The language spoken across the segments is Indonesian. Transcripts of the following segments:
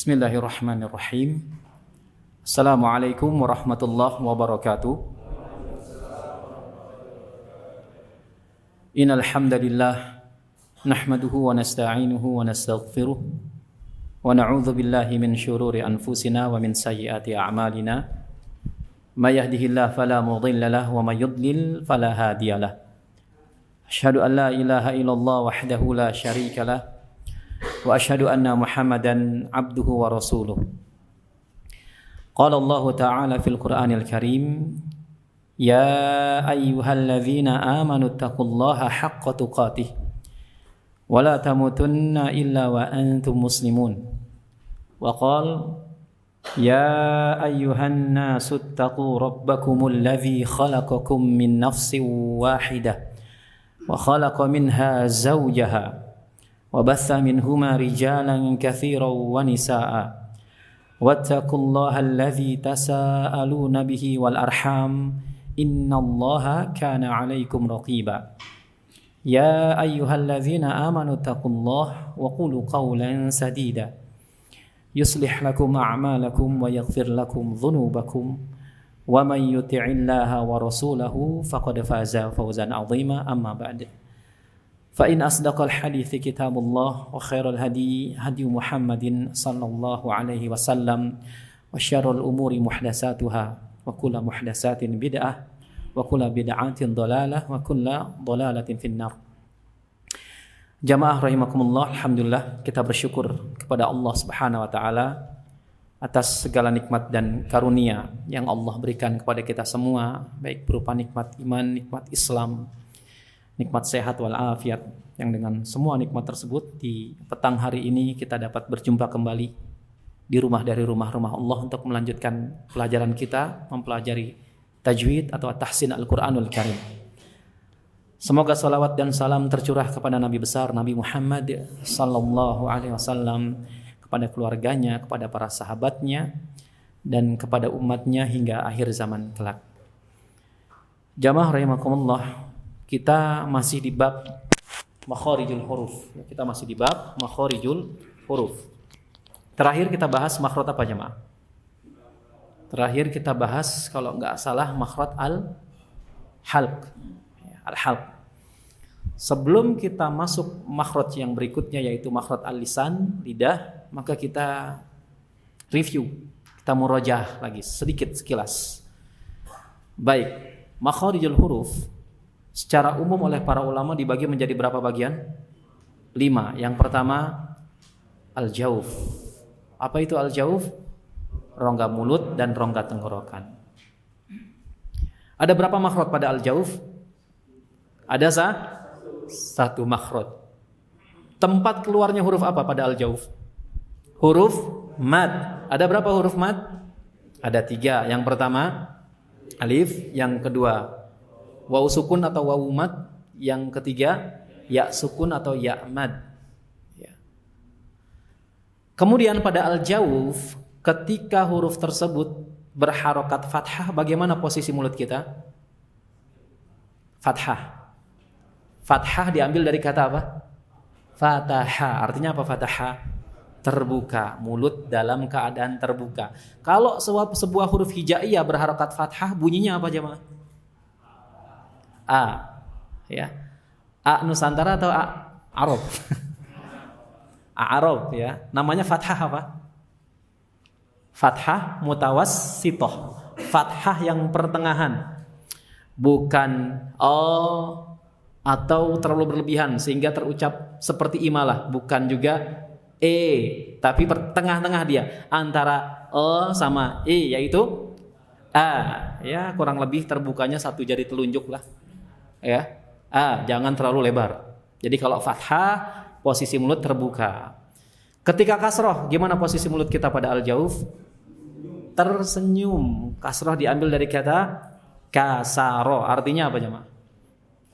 Bismillahirrahmanirrahim. Assalamualaikum warahmatullahi wabarakatuh. Innal hamdalillah nahmaduhu wa nasta'inuhu wa nastaghfiruh wa na'udzu billahi min syururi anfusina wa min sayyiati a'malina. May yahdihillahu fala mudilla lahu wa may yudlil fala hadiyalah. Asyhadu an la ilaha illallah wahdahu la syarika lah wa asyhadu anna Muhammadan abduhu wa rasuluh. Qala Allah Ta'ala fil Qur'anil Karim, ya ayyuhalladzina amanu taqullaha haqqa tuqatih wa la tamutunna illa wa antum muslimun. Wa qala ya ayyuhan nasu taqu rabbakumul ladzi khalaqakum min nafsin wahidah wa khalaqa minha zawjaha وبث منهما رجالا كثيرا ونساء واتقوا الله الذي تساءلون به والأرحام إن الله كان عليكم رقيبا يا أيها الذين آمنوا اتقوا الله وقولوا قولا سديدا يصلح لكم أعمالكم ويغفر لكم ذنوبكم ومن يطع الله ورسوله فقد فاز فوزا عظيما أما بعد فإن أصدق الحديث كتاب الله وخير الهدي هدي محمد صلى الله عليه وسلم وشر الأمور محدثاتها وكل محدثات بدعة وكل بدعة ضلالة وكل ضلالة في النار. Jamaah rahimakumullah, alhamdulillah kita bersyukur kepada Allah Subhanahu wa taala atas segala nikmat dan karunia yang Allah berikan kepada kita semua, baik berupa nikmat iman, nikmat Islam, nikmat sehat walafiat, yang dengan semua nikmat tersebut di petang hari ini kita dapat berjumpa kembali di rumah dari rumah-rumah Allah untuk melanjutkan pelajaran kita mempelajari tajwid atau tahsin Al-Quranul Karim. Semoga salawat dan salam tercurah kepada Nabi besar Nabi Muhammad sallallahu alaihi wasallam, kepada keluarganya, kepada para sahabatnya, dan kepada umatnya hingga akhir zaman kelak. Jamaah rahimakumullah, kita masih di bab makharijul huruf. Kita masih di bab makharijul huruf. Terakhir kita bahas makhraj apa jemaah? Terakhir kita bahas kalau enggak salah makhraj al-halq. Al-halq. Sebelum kita masuk makhraj yang berikutnya yaitu makhraj al-lisan, lidah, maka kita review, kita murajaah lagi sedikit sekilas. Baik, makharijul huruf secara umum oleh para ulama dibagi menjadi berapa bagian? 5. Yang pertama al-jauf. Apa itu al-jauf? Rongga mulut dan rongga tenggorokan. Ada berapa makhraj pada al-jauf? Ada satu makhraj. Tempat keluarnya huruf apa pada al-jauf? Huruf mad. Ada berapa huruf mad? Ada 3. Yang pertama alif, yang kedua waw sukun atau waw mad, yang ketiga ya sukun atau ya mad. Ya. Kemudian pada al-jauf, ketika huruf tersebut berharokat fathah, bagaimana posisi mulut kita? Fathah. Fathah diambil dari kata apa? Fataha. Artinya apa fataha? Terbuka. Mulut dalam keadaan terbuka. Kalau sebuah huruf hijaiyah berharokat fathah, bunyinya apa jemaah? A, ya. A Nusantara atau A Arab? A Arab, ya. Namanya fathah apa? Fathah mutawassithah. Fathah yang pertengahan. Bukan atau terlalu berlebihan sehingga terucap seperti imalah, bukan juga tapi tengah-tengah dia antara sama yaitu A, ya, kurang lebih terbukanya satu jari telunjuk lah. Ya, jangan terlalu lebar. Jadi kalau fathah posisi mulut terbuka. Ketika kasroh, gimana posisi mulut kita pada al-jauf? Tersenyum. Kasroh diambil dari kata kasaro. Artinya apa jemaah?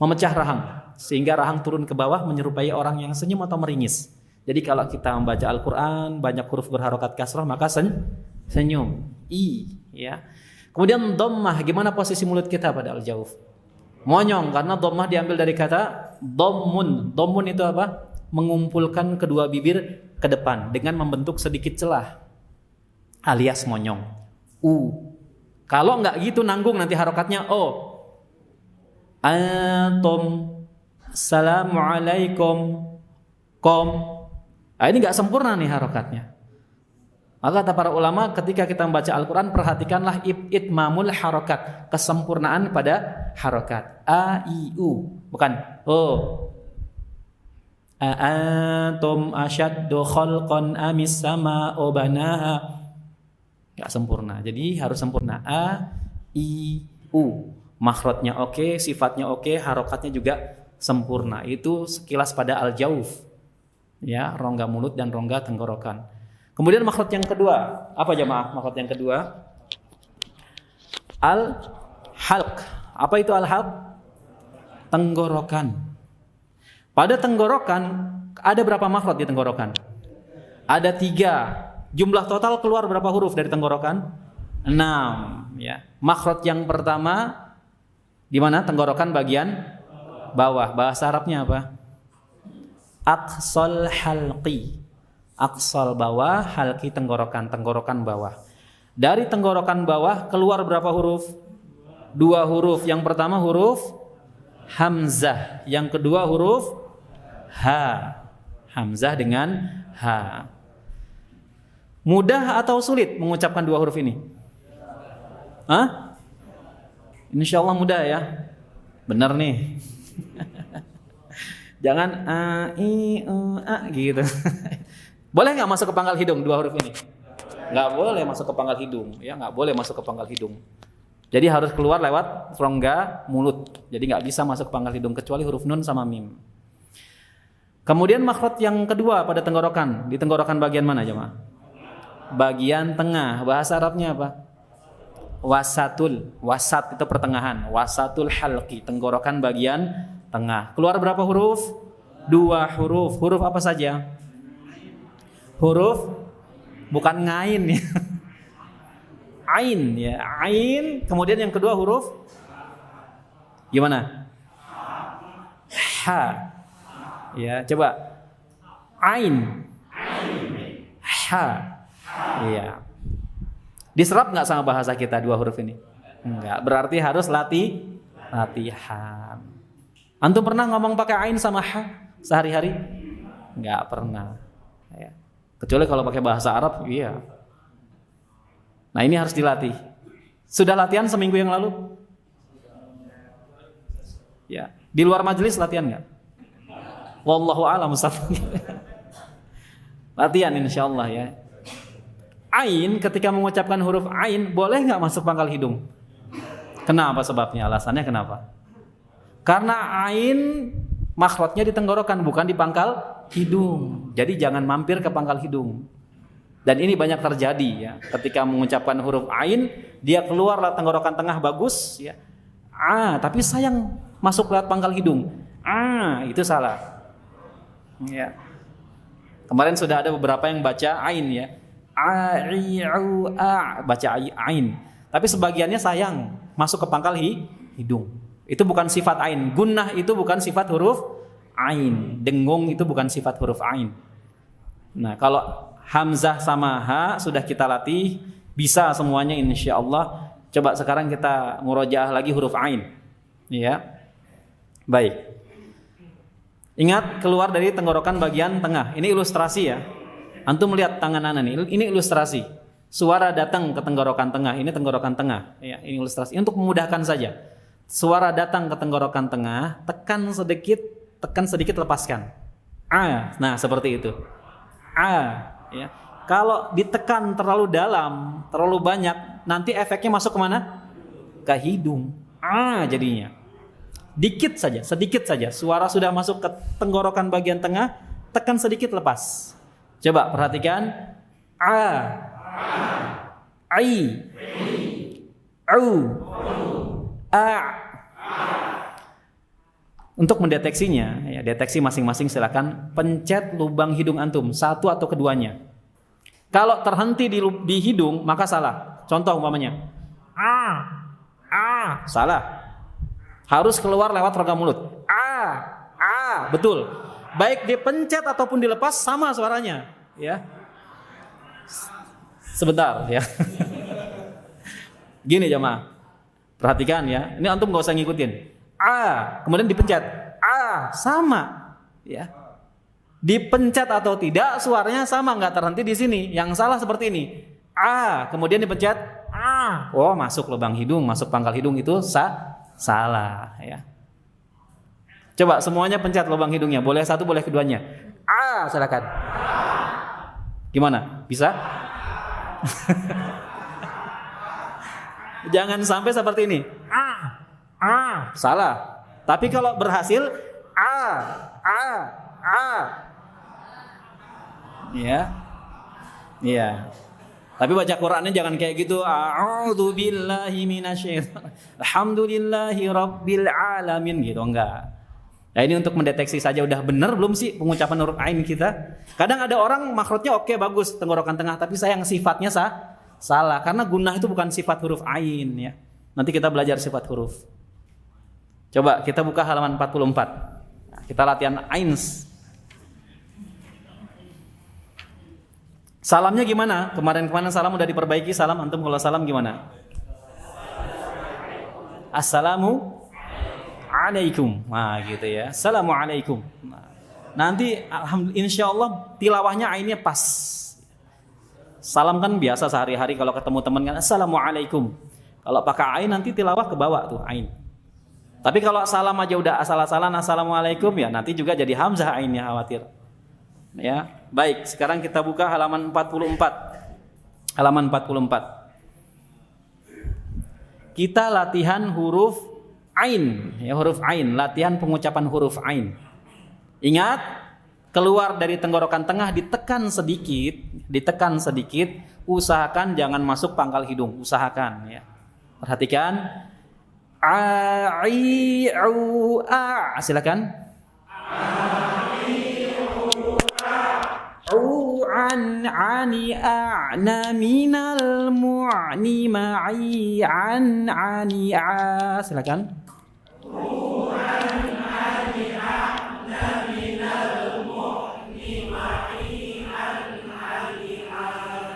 Memecah rahang, sehingga rahang turun ke bawah menyerupai orang yang senyum atau meringis. Jadi kalau kita membaca Al-Quran banyak huruf berharokat kasroh, maka senyum. Ya. Kemudian dhammah, gimana posisi mulut kita pada al-jauf? Monyong, karena dhammah diambil dari kata dhammun. Dhammun itu apa? Mengumpulkan kedua bibir ke depan dengan membentuk sedikit celah alias monyong. Kalau nggak gitu nanggung nanti harokatnya o. Antum, assalamualaikum, kom. Nah, ini nggak sempurna nih harokatnya. Maka kata para ulama, ketika kita membaca Al-Quran, perhatikanlah itmamul harokat, kesempurnaan pada harokat. A, I, U, bukan O. Antum asyaddu khalqan amis sama'u banaha. Gak sempurna, jadi harus sempurna. A, I, U. Makhrajnya oke, sifatnya oke, harokatnya juga sempurna. Itu sekilas pada al-jauf, ya, rongga mulut dan rongga tenggorokan. Kemudian makhraj yang kedua, apa jemaah makhraj yang kedua? Al-halq. Apa itu al-halq? Tenggorokan. Pada tenggorokan ada berapa makhraj di tenggorokan? Ada 3. Jumlah total keluar berapa huruf dari tenggorokan? 6. Ya. Makhraj yang pertama di mana? Tenggorokan bagian bawah. Bahasa Arabnya apa? Aqsal halqi. Aqsal bawah, halqi tenggorokan bawah. Dari tenggorokan bawah keluar berapa huruf? 2 huruf. Yang pertama huruf hamzah, yang kedua huruf ha. Hamzah dengan ha. Mudah atau sulit mengucapkan 2 huruf ini? Insyaallah mudah ya. Benar nih. Jangan gitu. Boleh nggak masuk ke pangkal hidung 2 huruf ini? Nggak boleh masuk ke pangkal hidung, ya, nggak boleh masuk ke pangkal hidung. Jadi harus keluar lewat rongga mulut. Jadi nggak bisa masuk ke pangkal hidung kecuali huruf nun sama mim. Kemudian makhraj yang kedua pada tenggorokan, di tenggorokan bagian mana jemaah? Bagian tengah. Bahasa Arabnya apa? Wasatul. Wasat itu pertengahan. Wasatul halqi, tenggorokan bagian tengah. Keluar berapa huruf? 2 huruf. Huruf apa saja? Huruf bukan ngain ya. Ain ya, ain. Kemudian yang kedua huruf gimana? Ha. Ya, coba. Ain. Ha. Iya. Diserap nggak sama bahasa kita 2 huruf ini? Enggak, berarti harus latihan. Antum pernah ngomong pakai ain sama ha sehari-hari? Enggak pernah. Ya. Kecuali kalau pakai bahasa Arab, iya. Nah ini harus dilatih. Sudah latihan seminggu yang lalu? Ya. Di luar majelis latihan nggak? Wallahu a'lam Ustaz. Latihan insyaallah ya. Ain, ketika mengucapkan huruf ain, boleh nggak masuk pangkal hidung? Kenapa sebabnya? Alasannya kenapa? Karena ain makhrajnya di tenggorokan, bukan di pangkal hidung. Jadi jangan mampir ke pangkal hidung. Dan ini banyak terjadi ya. Ketika mengucapkan huruf ain, dia keluar lewat tenggorokan tengah bagus ya. Tapi sayang masuk lewat pangkal hidung. Itu salah. Ya. Kemarin sudah ada beberapa yang baca ain ya. Baca ain. Tapi sebagiannya sayang masuk ke pangkal hidung. Itu bukan sifat ain. Gunnah itu bukan sifat huruf ain. Dengung itu bukan sifat huruf ain. Nah, kalau hamzah sama ha sudah kita latih, bisa semuanya insyaallah. Coba sekarang kita murojaah lagi huruf ain. Ya. Baik. Ingat keluar dari tenggorokan bagian tengah. Ini ilustrasi ya. Antum melihat tangan anak ini ilustrasi. Suara datang ke tenggorokan tengah. Ini tenggorokan tengah. Ya, ini ilustrasi. Ini untuk memudahkan saja. Suara datang ke tenggorokan tengah, tekan sedikit lepaskan. Nah, seperti itu. Ya. Kalau ditekan terlalu dalam, terlalu banyak, nanti efeknya masuk kemana? Ke hidung. Jadinya. Sedikit saja. Suara sudah masuk ke tenggorokan bagian tengah, tekan sedikit lepas. Coba perhatikan. Ai. Au. Untuk mendeteksinya, ya, deteksi masing-masing silakan pencet lubang hidung antum, satu atau keduanya. Kalau terhenti di hidung maka salah. Contoh umpamanya, salah. Harus keluar lewat rongga mulut. Betul. Baik dipencet ataupun dilepas sama suaranya. Ya. Sebentar ya. Gini jemaah. Perhatikan ya. Ini antum enggak usah ngikutin. A, kemudian dipencet. A, sama. Ya. Dipencet atau tidak suaranya sama, enggak terhenti di sini. Yang salah seperti ini. A, kemudian dipencet. A. Oh, masuk lubang hidung, masuk pangkal hidung itu salah ya. Coba semuanya pencet lubang hidungnya. Boleh satu, boleh keduanya. A, silakan. Gimana? Bisa? Jangan sampai seperti ini. Salah. Tapi kalau berhasil ya. Iya. Tapi baca Qur'annya jangan kayak gitu. A'udzubillahi minasyaitonir. Alhamdulillahi rabbil alamin gitu, enggak. Nah, ini untuk mendeteksi saja udah benar belum sih pengucapan huruf ain kita. Kadang ada orang makhrajnya oke, bagus, tenggorokan tengah, tapi sayang sifatnya salah. Karena gunnah itu bukan sifat huruf ain ya. Nanti kita belajar sifat huruf. Coba kita buka halaman 44. Nah, kita latihan ains. Salamnya gimana? Kemarin salam udah diperbaiki. Salam antum kalau salam gimana? Assalamu alaikum. Nah, gitu ya. Assalamualaikum. Nah, nanti alhamdulillah insyaallah tilawahnya ainnya pas. Salam kan biasa sehari-hari kalau ketemu teman kan assalamualaikum. Kalau pakai ain nanti tilawah ke bawah tuh ain. Tapi kalau salam aja udah asal-asalan assalamualaikum ya nanti juga jadi hamzah ainnya khawatir. Ya. Baik, sekarang kita buka halaman 44. Halaman 44. Kita latihan huruf ain, ya huruf ain, latihan pengucapan huruf ain. Ingat, keluar dari tenggorokan tengah ditekan sedikit, usahakan jangan masuk pangkal hidung, usahakan ya. Perhatikan. A i u a, silakan. An ani a'na minal mu'ni ma'i an ani a, silakan.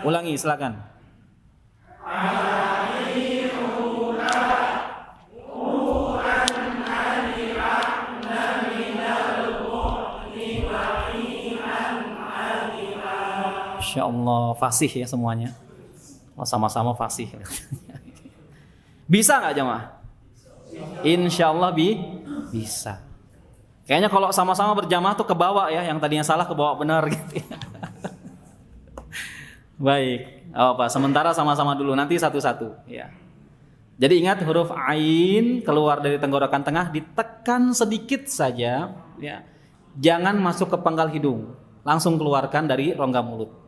Ulangi silakan. Masya Allah, fasih ya semuanya. Oh, sama-sama fasih. Bisa nggak jemaah? Insya Allah bisa. Kayaknya kalau sama-sama berjamaah tuh ke bawah ya, yang tadinya salah ke bawah benar gitu. Baik, apa? Sementara sama-sama dulu, nanti satu-satu. Ya. Jadi ingat huruf ain keluar dari tenggorokan tengah ditekan sedikit saja. Ya. Jangan masuk ke pangkal hidung, langsung keluarkan dari rongga mulut.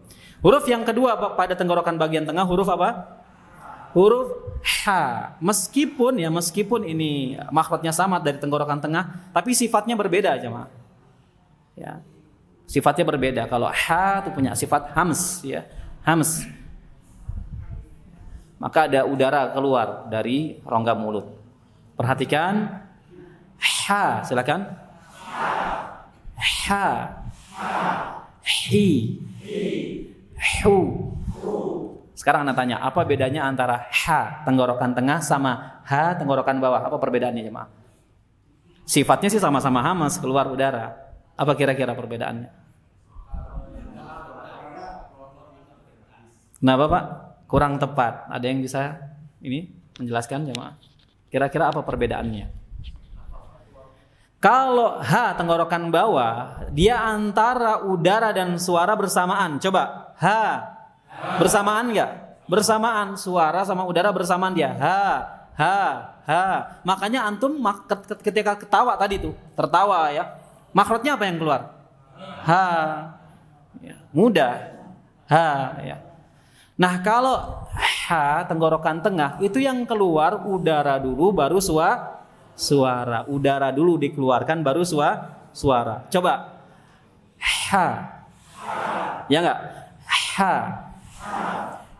Huruf yang kedua pada tenggorokan bagian tengah huruf apa? Huruf H. Meskipun ini makhrajnya sama dari tenggorokan tengah, tapi sifatnya berbeda jemaah. Ya. Sifatnya berbeda. Kalau H itu punya sifat hams ya. Hams. Maka ada udara keluar dari rongga mulut. Perhatikan. H, silakan. H. Hi. Hu. Sekarang Anda tanya, apa bedanya antara H tenggorokan tengah sama H tenggorokan bawah? Apa perbedaannya jemaah? Sifatnya sih sama-sama hamas, keluar udara. Apa kira-kira perbedaannya? Kenapa Pak? Kurang tepat. Ada yang bisa ini menjelaskan jemaah? Kira-kira apa perbedaannya? Kalau H tenggorokan bawah, dia antara udara dan suara bersamaan. Coba H bersamaan enggak? Bersamaan, suara sama udara bersamaan dia. H. Makanya antum ketika ketawa tadi tuh, tertawa ya. Makhrajnya apa yang keluar? H. Ya, mudah. H ya. Nah, kalau H tenggorokan tengah itu yang keluar udara dulu baru suara. Udara dulu dikeluarkan baru suara. Coba H. Ya enggak? H.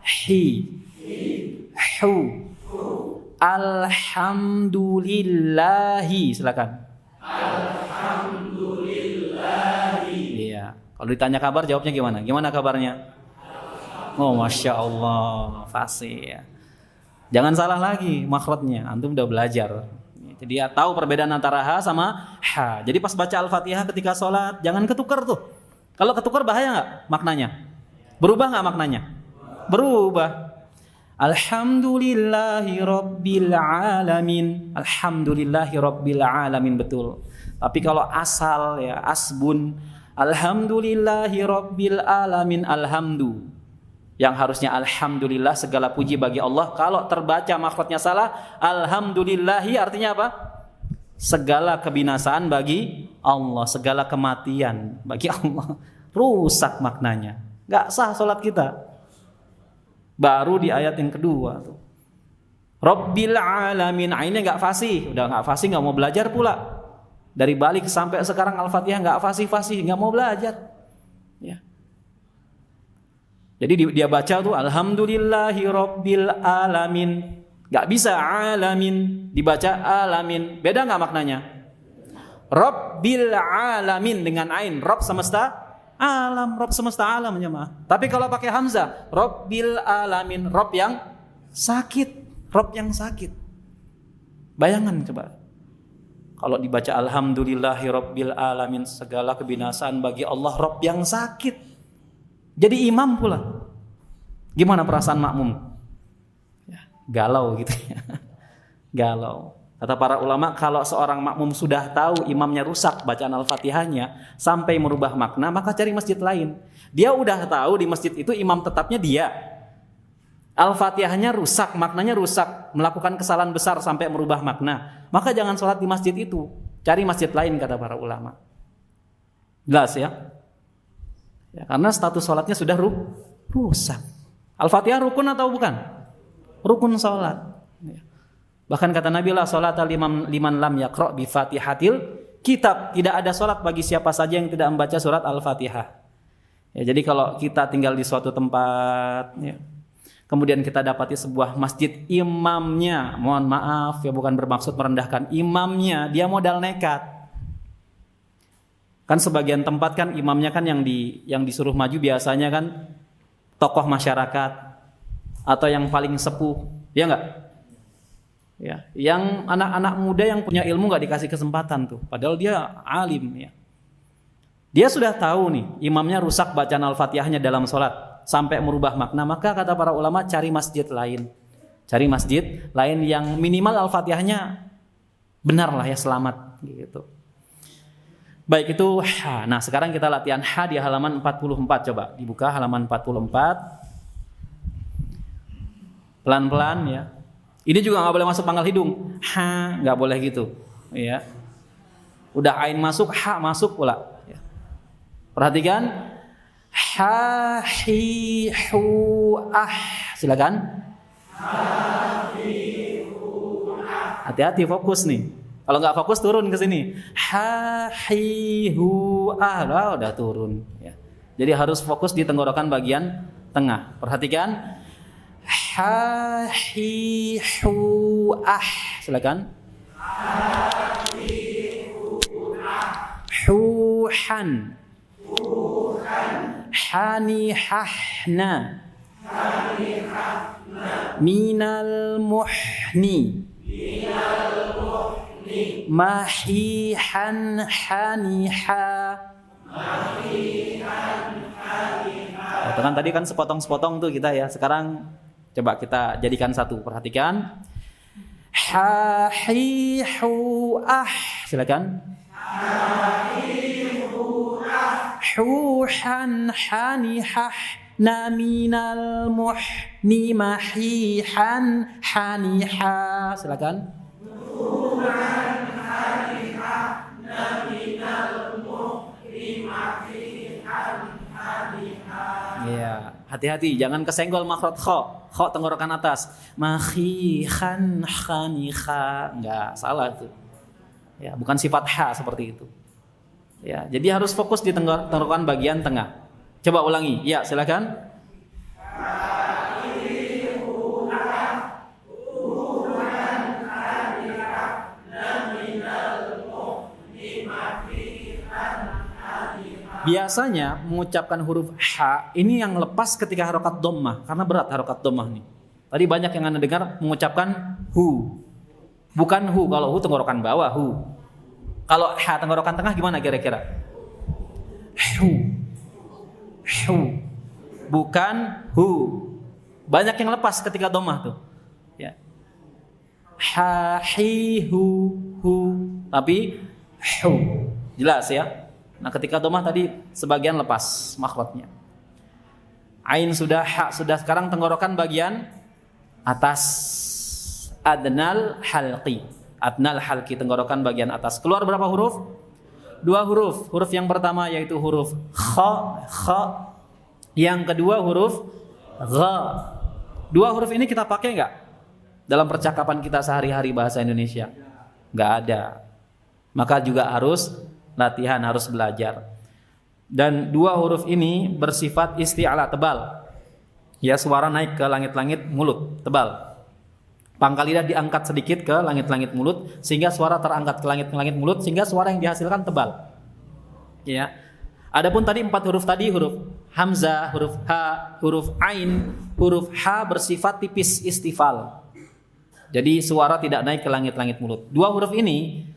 Hi. Hu. Alhamdulillahi. Silakan. Alhamdulillahi. Iya. Kalau ditanya kabar jawabnya gimana? Gimana kabarnya? Oh, Masya Allah, fasih ya. Jangan salah lagi makhrajnya, antum udah belajar. Jadi dia tahu perbedaan antara ha sama ha. Jadi pas baca Al-Fatihah ketika sholat, jangan ketukar tuh. Kalau ketukar bahaya nggak maknanya? Berubah nggak maknanya? Berubah. Alhamdulillahi Rabbil Alamin. Alhamdulillahi Rabbil Alamin, betul. Tapi kalau asal ya, asbun, Alhamdulillahi Rabbil Alamin, alhamdu. Yang harusnya alhamdulillah, segala puji bagi Allah. Kalau terbaca makhrajnya salah, alhamdulillahi artinya apa? Segala kebinasaan bagi Allah, segala kematian bagi Allah. Rusak maknanya. Gak sah sholat kita. Baru di ayat yang kedua tuh. Rabbil Alamin, ini gak fasih. Udah gak fasih, gak mau belajar pula. Dari balik sampai sekarang Al-Fatihah gak fasih-fasih, gak mau belajar. Ya. Jadi dia baca tuh Alhamdulillahi Rabbil Alamin. Gak bisa alamin, dibaca alamin. Beda gak maknanya? Rabbil Alamin dengan ain, Rabb semesta alam, Rabb semesta alam jemaah. Tapi kalau pakai hamzah, Rabbil Alamin, Rabb yang sakit, Rabb yang sakit. Bayangan coba. Kalau dibaca Alhamdulillahi Rabbil Alamin, segala kebinasaan bagi Allah, Rabb yang sakit. Jadi imam pula. Gimana perasaan makmum? Ya, galau gitu ya. Galau. Kata para ulama, kalau seorang makmum sudah tahu imamnya rusak bacaan Al-Fatihahnya sampai merubah makna, maka cari masjid lain. Dia udah tahu di masjid itu imam tetapnya dia. Al-Fatihahnya rusak, maknanya rusak, melakukan kesalahan besar sampai merubah makna. Maka jangan sholat di masjid itu. Cari masjid lain kata para ulama. Jelas ya? Ya, karena status sholatnya sudah rusak. Al-Fatihah rukun atau bukan? Rukun sholat. Ya. Bahkan kata Nabi la sholata liman lam yaqra bi Fatihatil kitab. Tidak ada sholat bagi siapa saja yang tidak membaca surat Al-Fatihah. Ya, jadi kalau kita tinggal di suatu tempat, ya, kemudian kita dapati sebuah masjid, imamnya, mohon maaf ya, bukan bermaksud merendahkan, imamnya dia modal nekat. Kan sebagian tempat kan imamnya kan yang disuruh maju biasanya kan tokoh masyarakat atau yang paling sepuh, ya enggak? Ya, yang anak-anak muda yang punya ilmu enggak dikasih kesempatan tuh, padahal dia alim ya. Dia sudah tahu nih imamnya rusak bacaan Al-Fatihahnya dalam sholat sampai merubah makna, maka kata para ulama cari masjid lain. Cari masjid lain yang minimal Al-Fatihahnya benar lah ya, selamat gitu. Baik, itu ha. Nah, sekarang kita latihan ha di halaman 44. Coba dibuka halaman 44. Pelan-pelan ya. Ini juga nggak boleh masuk pangkal hidung. Ha, nggak boleh gitu. Ya. Udah ain masuk, ha masuk pula. Ya. Perhatikan. Ha, hi, hu, ah. Silakan. Ha, hi, hu, ah. Hati-hati, fokus nih. Kalau nggak fokus turun ke sini. Ha, hi, hu, ah, udah turun. Ya. Jadi harus fokus di tenggorokan bagian tengah. Perhatikan. Ha, hi, hu, ah. Silakan. Ha, hi, hu, ah. Huhan. Huhan. Hani, hahna. Hani, hahna. Minal muhni. Minal muhni. Mahihan haniha. Mahihan haniha. Itu kan tadi kan sepotong-sepotong tuh kita ya. Sekarang coba kita jadikan satu. Perhatikan. Ha hi hu ah. Silakan. Ha hi hu ah. Huhan hanihah. Na minal muhni mahihan haniha. Silakan. Ya, hati-hati jangan kesenggol makhraj kha. Kha tenggorokan atas. Mahihan khaniha. Enggak, salah itu. Ya, bukan sifat ha seperti itu. Ya, jadi harus fokus di tenggorokan bagian tengah. Coba ulangi. Ya, silakan. Biasanya mengucapkan huruf H ini yang lepas ketika harokat dhammah, karena berat harokat dhammah nih. Tadi banyak yang Anda dengar mengucapkan hu. Bukan hu, kalau hu tenggorokan bawah, hu. Kalau H tenggorokan tengah gimana kira-kira? Hu. Hu. Bukan hu. Banyak yang lepas ketika dhammah tuh. Ya. Ha, hi, hu, hu. Tapi hu. Jelas ya? Nah, ketika dhammah tadi sebagian lepas makhrajnya. Ain sudah, ha sudah, sekarang tenggorokan bagian atas. Adnal halqi. Adnal halqi, tenggorokan bagian atas. Keluar berapa huruf? 2 huruf. Huruf yang pertama yaitu huruf kha, kha. Yang kedua huruf gha. 2 huruf ini kita pakai enggak dalam percakapan kita sehari-hari bahasa Indonesia? Enggak ada. Maka juga harus latihan, harus belajar. Dan 2 huruf ini bersifat isti'ala, tebal. Ya, suara naik ke langit-langit mulut, tebal. Pangkal lidah diangkat sedikit ke langit-langit mulut sehingga suara terangkat ke langit-langit mulut sehingga suara yang dihasilkan tebal. Ya. Adapun tadi 4 huruf tadi, huruf hamzah, huruf ha, huruf ain, huruf ha bersifat tipis, istifal. Jadi suara tidak naik ke langit-langit mulut. 2 huruf ini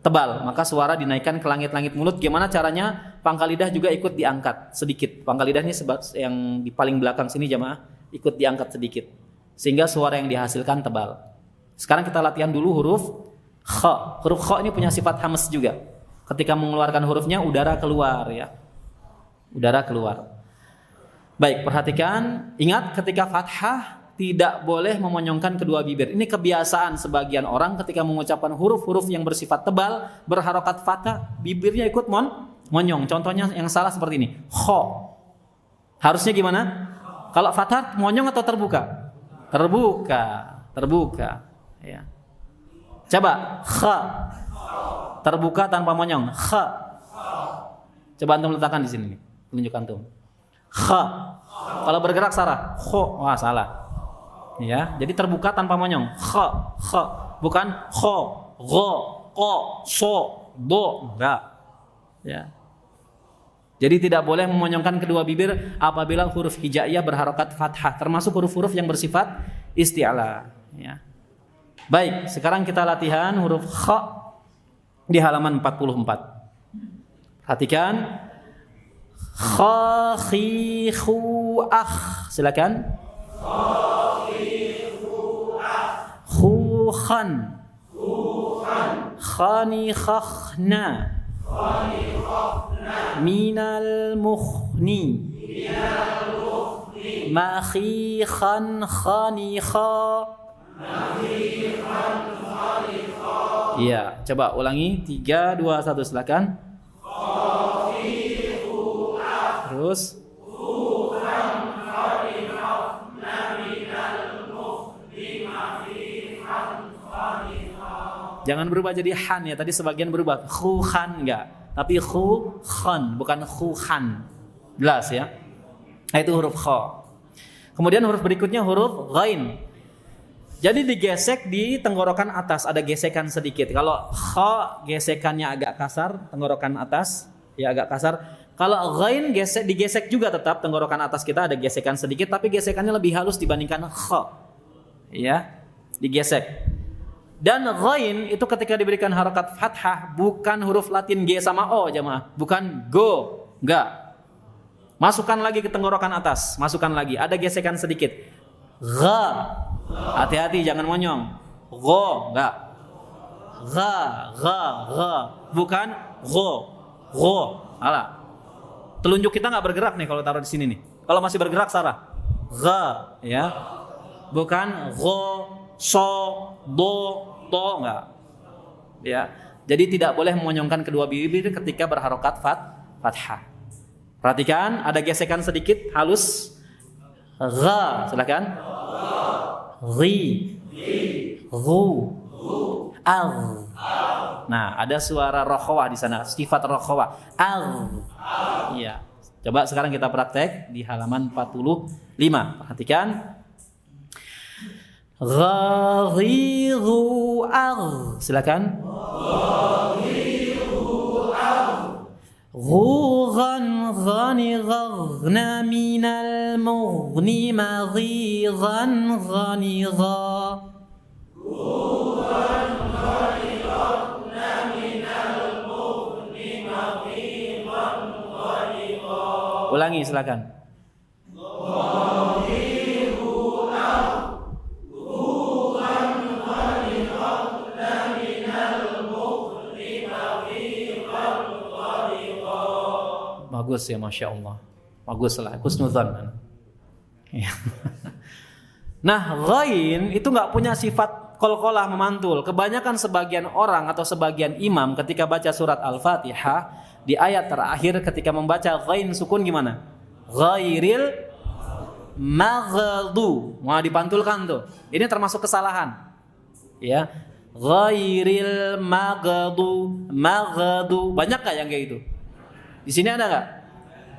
tebal, maka suara dinaikkan ke langit-langit mulut. Gimana caranya? Pangkal lidah juga ikut diangkat sedikit. Pangkal lidah ini yang di paling belakang sini jamaah ikut diangkat sedikit sehingga suara yang dihasilkan tebal. Sekarang kita latihan dulu huruf kha. Huruf kha ini punya sifat hamas juga. Ketika mengeluarkan hurufnya udara keluar ya. Udara keluar. Baik, perhatikan, ingat ketika fathah tidak boleh memonyongkan kedua bibir. Ini kebiasaan sebagian orang ketika mengucapkan huruf-huruf yang bersifat tebal, berharokat fathah, bibirnya ikut monyong. Contohnya yang salah seperti ini. Kha. Harusnya gimana? Kalau fathah monyong atau terbuka? Terbuka. Ya. Coba kha. Terbuka tanpa monyong. Kha. Coba antum letakkan di sini nih. Tunjuk antum. Kha. Kalau bergerak salah. Kho. Wah, salah. Ya, jadi terbuka tanpa monyong. Kha, kha, bukan kho, go, ko, so, do, enggak. Ya. Jadi tidak boleh memonyongkan kedua bibir apabila huruf hijaiyah berharokat fathah, termasuk huruf-huruf yang bersifat isti'ala. Ya. Baik, sekarang kita latihan huruf kha di halaman 44. Perhatikan. Kha, khi, khu, akh. Silakan. Khukhan, khani, khakhna, minal mukhni, makhi, khan, khani, kha. Iya, coba ulangi 3, 2, 1 silakan. Terus jangan berubah jadi han ya. Tadi sebagian berubah. Khukhan enggak. Tapi khukhan, bukan khukhan. Jelas ya. Nah, itu huruf kha. Kemudian huruf berikutnya huruf ghain. Jadi digesek di tenggorokan atas. Ada gesekan sedikit. Kalau kha gesekannya agak kasar. Tenggorokan atas ya agak kasar. Kalau ghain digesek juga tetap. Tenggorokan atas kita ada gesekan sedikit. Tapi gesekannya lebih halus dibandingkan kha. Ya. Digesek. Dan ghain itu ketika diberikan harakat fathah bukan huruf Latin G sama O jemaah, bukan go, enggak. Masukkan lagi ke tenggorokan atas, masukkan lagi, ada gesekan sedikit. Gha, hati-hati jangan monyong. Go, enggak. Gha, bukan go, alah. Telunjuk kita enggak bergerak nih kalau taruh di sini nih. Kalau masih bergerak salah. Gha, ya. Bukan go, so, do, to, enggak. Ya. Jadi tidak boleh memonyongkan kedua bibir ketika berharokat fathah. Perhatikan, ada gesekan sedikit halus. Gha, silakan. Ri, ru, al. Nah, ada suara rokhawah di sana, sifat rokhawah. Al. Iya. Coba sekarang kita praktek di halaman 45. Perhatikan. Ghaghiru ar. Silakan. Ghaghiru ar. Ghughan ghanighna minal mughni maghighan ghanigha. Ulangi silakan. Bagus ya, Masya Allah. Bagus lah, husnudzan. Ya. Nah, ghain itu nggak punya sifat qalqalah memantul. Kebanyakan sebagian orang atau sebagian imam ketika baca surat Al-Fatihah di ayat terakhir ketika membaca ghain sukun gimana? Ghairil maghdu. Mau dipantulkan tuh. Ini termasuk kesalahan. Ya. Ghairil maghdu. Banyak nggak yang kayak gitu? Di sini ada nggak?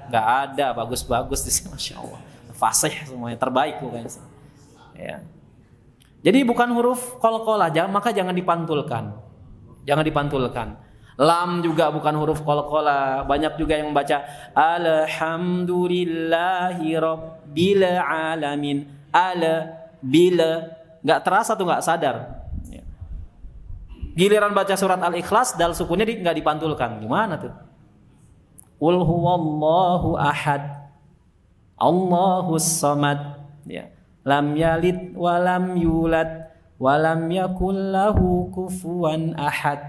Nggak ada, bagus-bagus di sini, Masya Allah. Fasih semuanya, terbaik pokoknya. Ya. Jadi bukan huruf qalqalah, maka jangan dipantulkan. Jangan dipantulkan. Lam juga bukan huruf qalqalah. Banyak juga yang membaca Alhamdulillahi Rabbil Alamin. Bila nggak terasa tuh, nggak sadar. Ya. Giliran baca surat Al-Ikhlas, dal sukunnya nggak dipantulkan. Gimana tuh? Qul huwallahu ahad, Allahus samad, ya. Lam yalid wa lam yulad wa lam yakul lahu kufuwan ahad.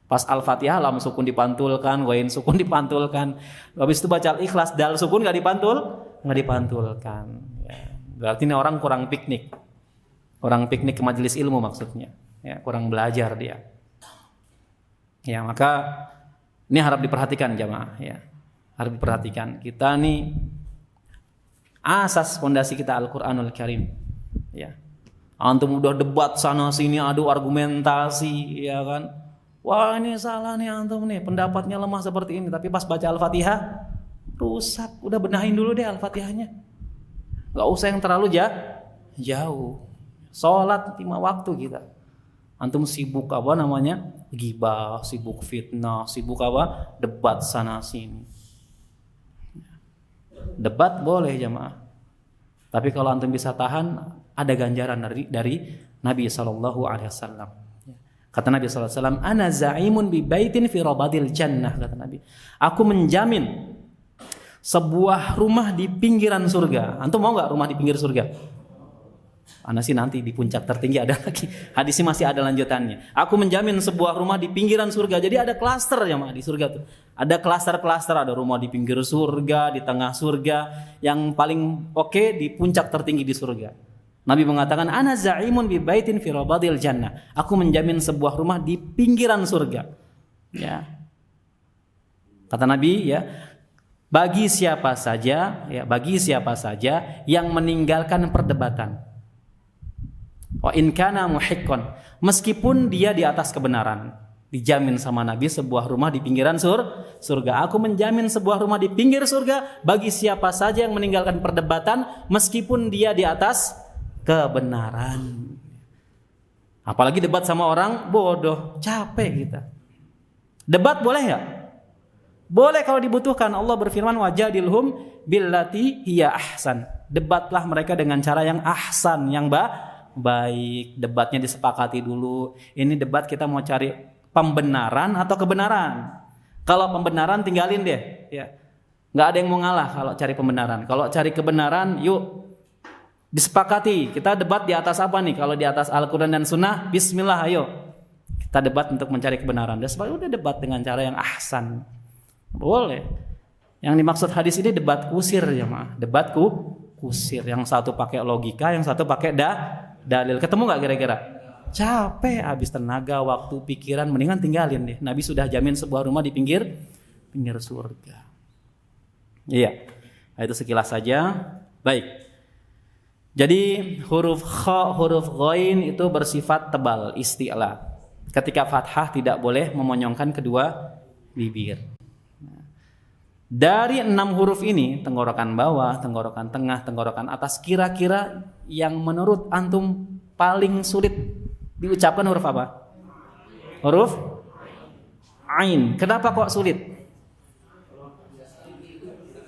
Pas Al-Fatihah lam sukun dipantulkan, ghain sukun dipantulkan. Habis itu baca Al-Ikhlas, dal sukun enggak dipantulkan. Ya. Berarti ini orang kurang piknik. Orang piknik ke majelis ilmu maksudnya. Ya, kurang belajar dia. Ya, maka ini harap diperhatikan jamaah, ya. Harap diperhatikan. Kita nih asas fondasi kita Al-Qur'anul Karim. Ya. Antum udah debat sana sini, adu argumentasi, ya kan? Wah, ini salah nih antum nih, pendapatnya lemah seperti ini, tapi pas baca Al-Fatihah rusak. Udah benahin dulu deh Al-Fatihahnya. Enggak usah yang terlalu jauh. Salat 5 waktu kita. Antum sibuk apa namanya? Ghibah, sibuk fitnah, sibuk apa? Debat sana sini. Debat boleh jamaah. Tapi kalau antum bisa tahan, ada ganjaran dari Nabi SAW. Kata Nabi SAW, Ana za'imun bi baitin fi rabadil jannah, kata Nabi. Aku menjamin sebuah rumah di pinggiran surga. Antum mau nggak rumah di pinggir surga? Ana sih nanti di puncak tertinggi ada lagi. Hadisnya masih ada lanjutannya. Aku menjamin sebuah rumah di pinggiran surga. Jadi ada klaster ya di surga tuh. Ada klaster-klaster, ada rumah di pinggir surga, di tengah surga, yang paling oke di puncak tertinggi di surga. Nabi mengatakan, Ana za'imun bi baitin fi rabadil jannah. Aku menjamin sebuah rumah di pinggiran surga. Ya. Kata Nabi, ya, bagi siapa saja yang meninggalkan perdebatan. Wa in kana muhiqqan, meskipun dia di atas kebenaran, dijamin sama Nabi sebuah rumah di pinggiran surga. Aku menjamin sebuah rumah di pinggir surga bagi siapa saja yang meninggalkan perdebatan meskipun dia di atas kebenaran. Apalagi debat sama orang bodoh, capek kita. Debat boleh ya? Boleh kalau dibutuhkan. Allah berfirman, wajadilhum billati hiya ahsan. Debatlah mereka dengan cara yang ahsan, yang baik. Debatnya disepakati dulu. Ini debat kita mau cari pembenaran atau kebenaran. Kalau pembenaran tinggalin deh, ya. Nggak ada yang mau ngalah kalau cari pembenaran. Kalau cari kebenaran, yuk disepakati. Kita debat di atas apa nih? Kalau di atas Al-Quran dan Sunnah, Bismillah, ayo. Kita debat untuk mencari kebenaran. Dan sebagainya udah debat dengan cara yang ahsan. Boleh. Yang dimaksud hadis ini debat kusir ya maaf. Debat kusir. Yang satu pakai logika, yang satu pakai dalil. Ketemu nggak kira-kira? Capek, habis tenaga, waktu, pikiran, mendingan tinggalin deh. Nabi sudah jamin sebuah rumah di pinggir surga. Iya. Nah, itu sekilas saja. Baik. Jadi huruf kha, huruf ghain itu bersifat tebal, isti'la. Ketika fathah tidak boleh memonyongkan kedua bibir. Dari 6 huruf ini, tenggorokan bawah, tenggorokan tengah, tenggorokan atas, kira-kira yang menurut antum paling sulit diucapkan huruf apa? Huruf Ain. Kenapa kok sulit?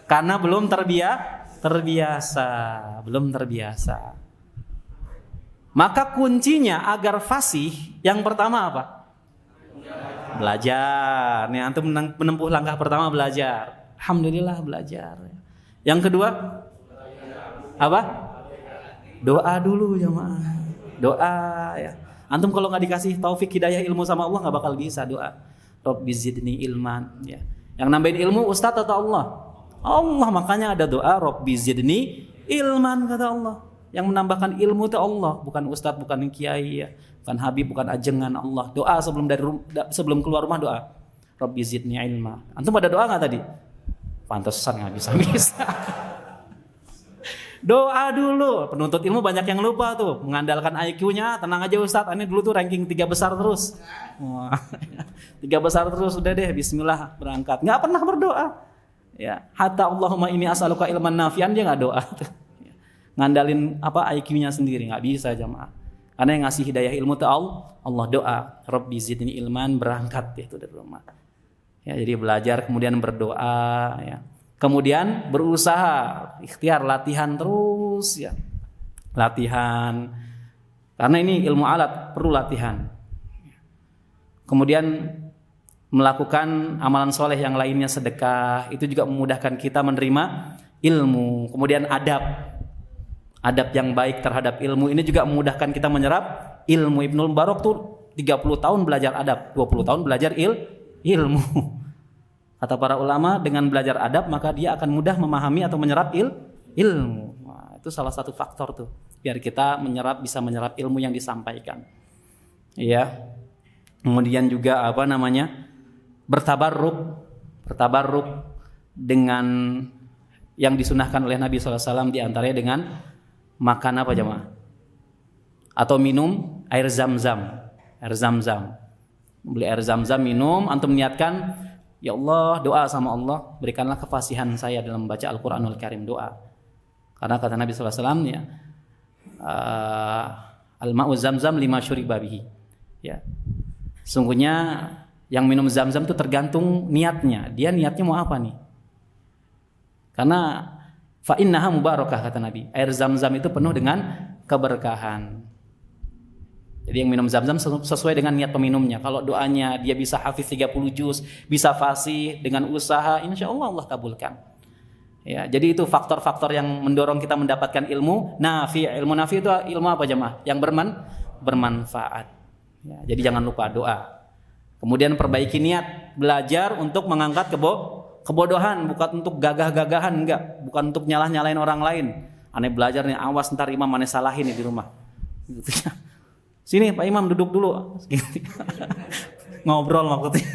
Karena belum terbiasa, belum terbiasa. Maka kuncinya agar fasih yang pertama apa? Belajar. Nih antum menempuh langkah pertama belajar. Alhamdulillah belajar. Yang kedua apa? Doa dulu jamaah. Doa ya. Antum kalau nggak dikasih taufik hidayah ilmu sama Allah nggak bakal bisa doa. Rabbi zidni ilman. Ya. Yang nambahin ilmu ustadz atau Allah? Allah, makanya ada doa Rabbi zidni ilman kata Allah. Yang menambahkan ilmu itu Allah, bukan ustadz, bukan kiai, ya. Bukan habib, bukan ajengan, Allah. Doa sebelum keluar rumah doa. Rabbi zidni ilma. Antum pada doa nggak tadi? Pantesan nggak bisa. Doa dulu. Penuntut ilmu banyak yang lupa tuh, mengandalkan IQ-nya. Tenang aja ustadz, ini dulu tuh ranking 3 besar terus. Wah, 3 besar terus udah deh. Bismillah berangkat. Nggak pernah berdoa. Ya, hatta Allahumma inni as'aluka ilman nafian, dia nggak doa. Ngandalin apa IQ-nya sendiri, nggak bisa jamaah. Karena yang ngasih hidayah ilmu itu Allah. Doa Rabbi zidni ilman, berangkat itu dari rumah. Ya, jadi belajar kemudian berdoa ya. Kemudian berusaha, ikhtiar, latihan terus ya. Latihan. Karena ini ilmu alat, perlu latihan. Kemudian melakukan amalan soleh yang lainnya, sedekah, itu juga memudahkan kita menerima ilmu. Kemudian adab yang baik terhadap ilmu ini juga memudahkan kita menyerap ilmu. Ibnul Mubarak tuh 30 tahun belajar adab, 20 tahun belajar ilmu. Kata para ulama, dengan belajar adab maka dia akan mudah memahami atau menyerap ilmu. Nah, itu salah satu faktor tuh, biar kita bisa menyerap ilmu yang disampaikan. Iya. Kemudian juga bertabarruk dengan yang disunahkan oleh Nabi SAW, diantaranya dengan makan apa jemaah? Atau minum air zam-zam. Beli air zam-zam, minum, antum niatkan, ya Allah, doa sama Allah, berikanlah kefasihan saya dalam membaca Al-Qur'anul Karim, doa. Karena kata Nabi SAW ya, al-ma'u zam-zam lima syuriba bihi. Ya. Sungguhnya yang minum zam-zam itu tergantung niatnya. Dia niatnya mau apa nih? Karena fa innaha mubarakah kata Nabi. Air zam-zam itu penuh dengan keberkahan. Jadi yang minum zam-zam sesuai dengan niat peminumnya. Kalau doanya dia bisa hafiz 30 juz, bisa fasih dengan usaha, insyaallah Allah kabulkan. Ya, jadi itu faktor-faktor yang mendorong kita mendapatkan ilmu nafi. Ilmu nafi itu ilmu apa jemaah? Yang bermanfaat. Ya, jadi jangan lupa doa. Kemudian perbaiki niat, belajar untuk mengangkat kebodohan, bukan untuk gagah-gagahan, enggak, bukan untuk nyalah-nyalain orang lain. Aneh belajar nih, awas ntar imam aneh salahin nih di rumah. Gitu ya. Sini Pak Imam duduk dulu. Ngobrol maksudnya.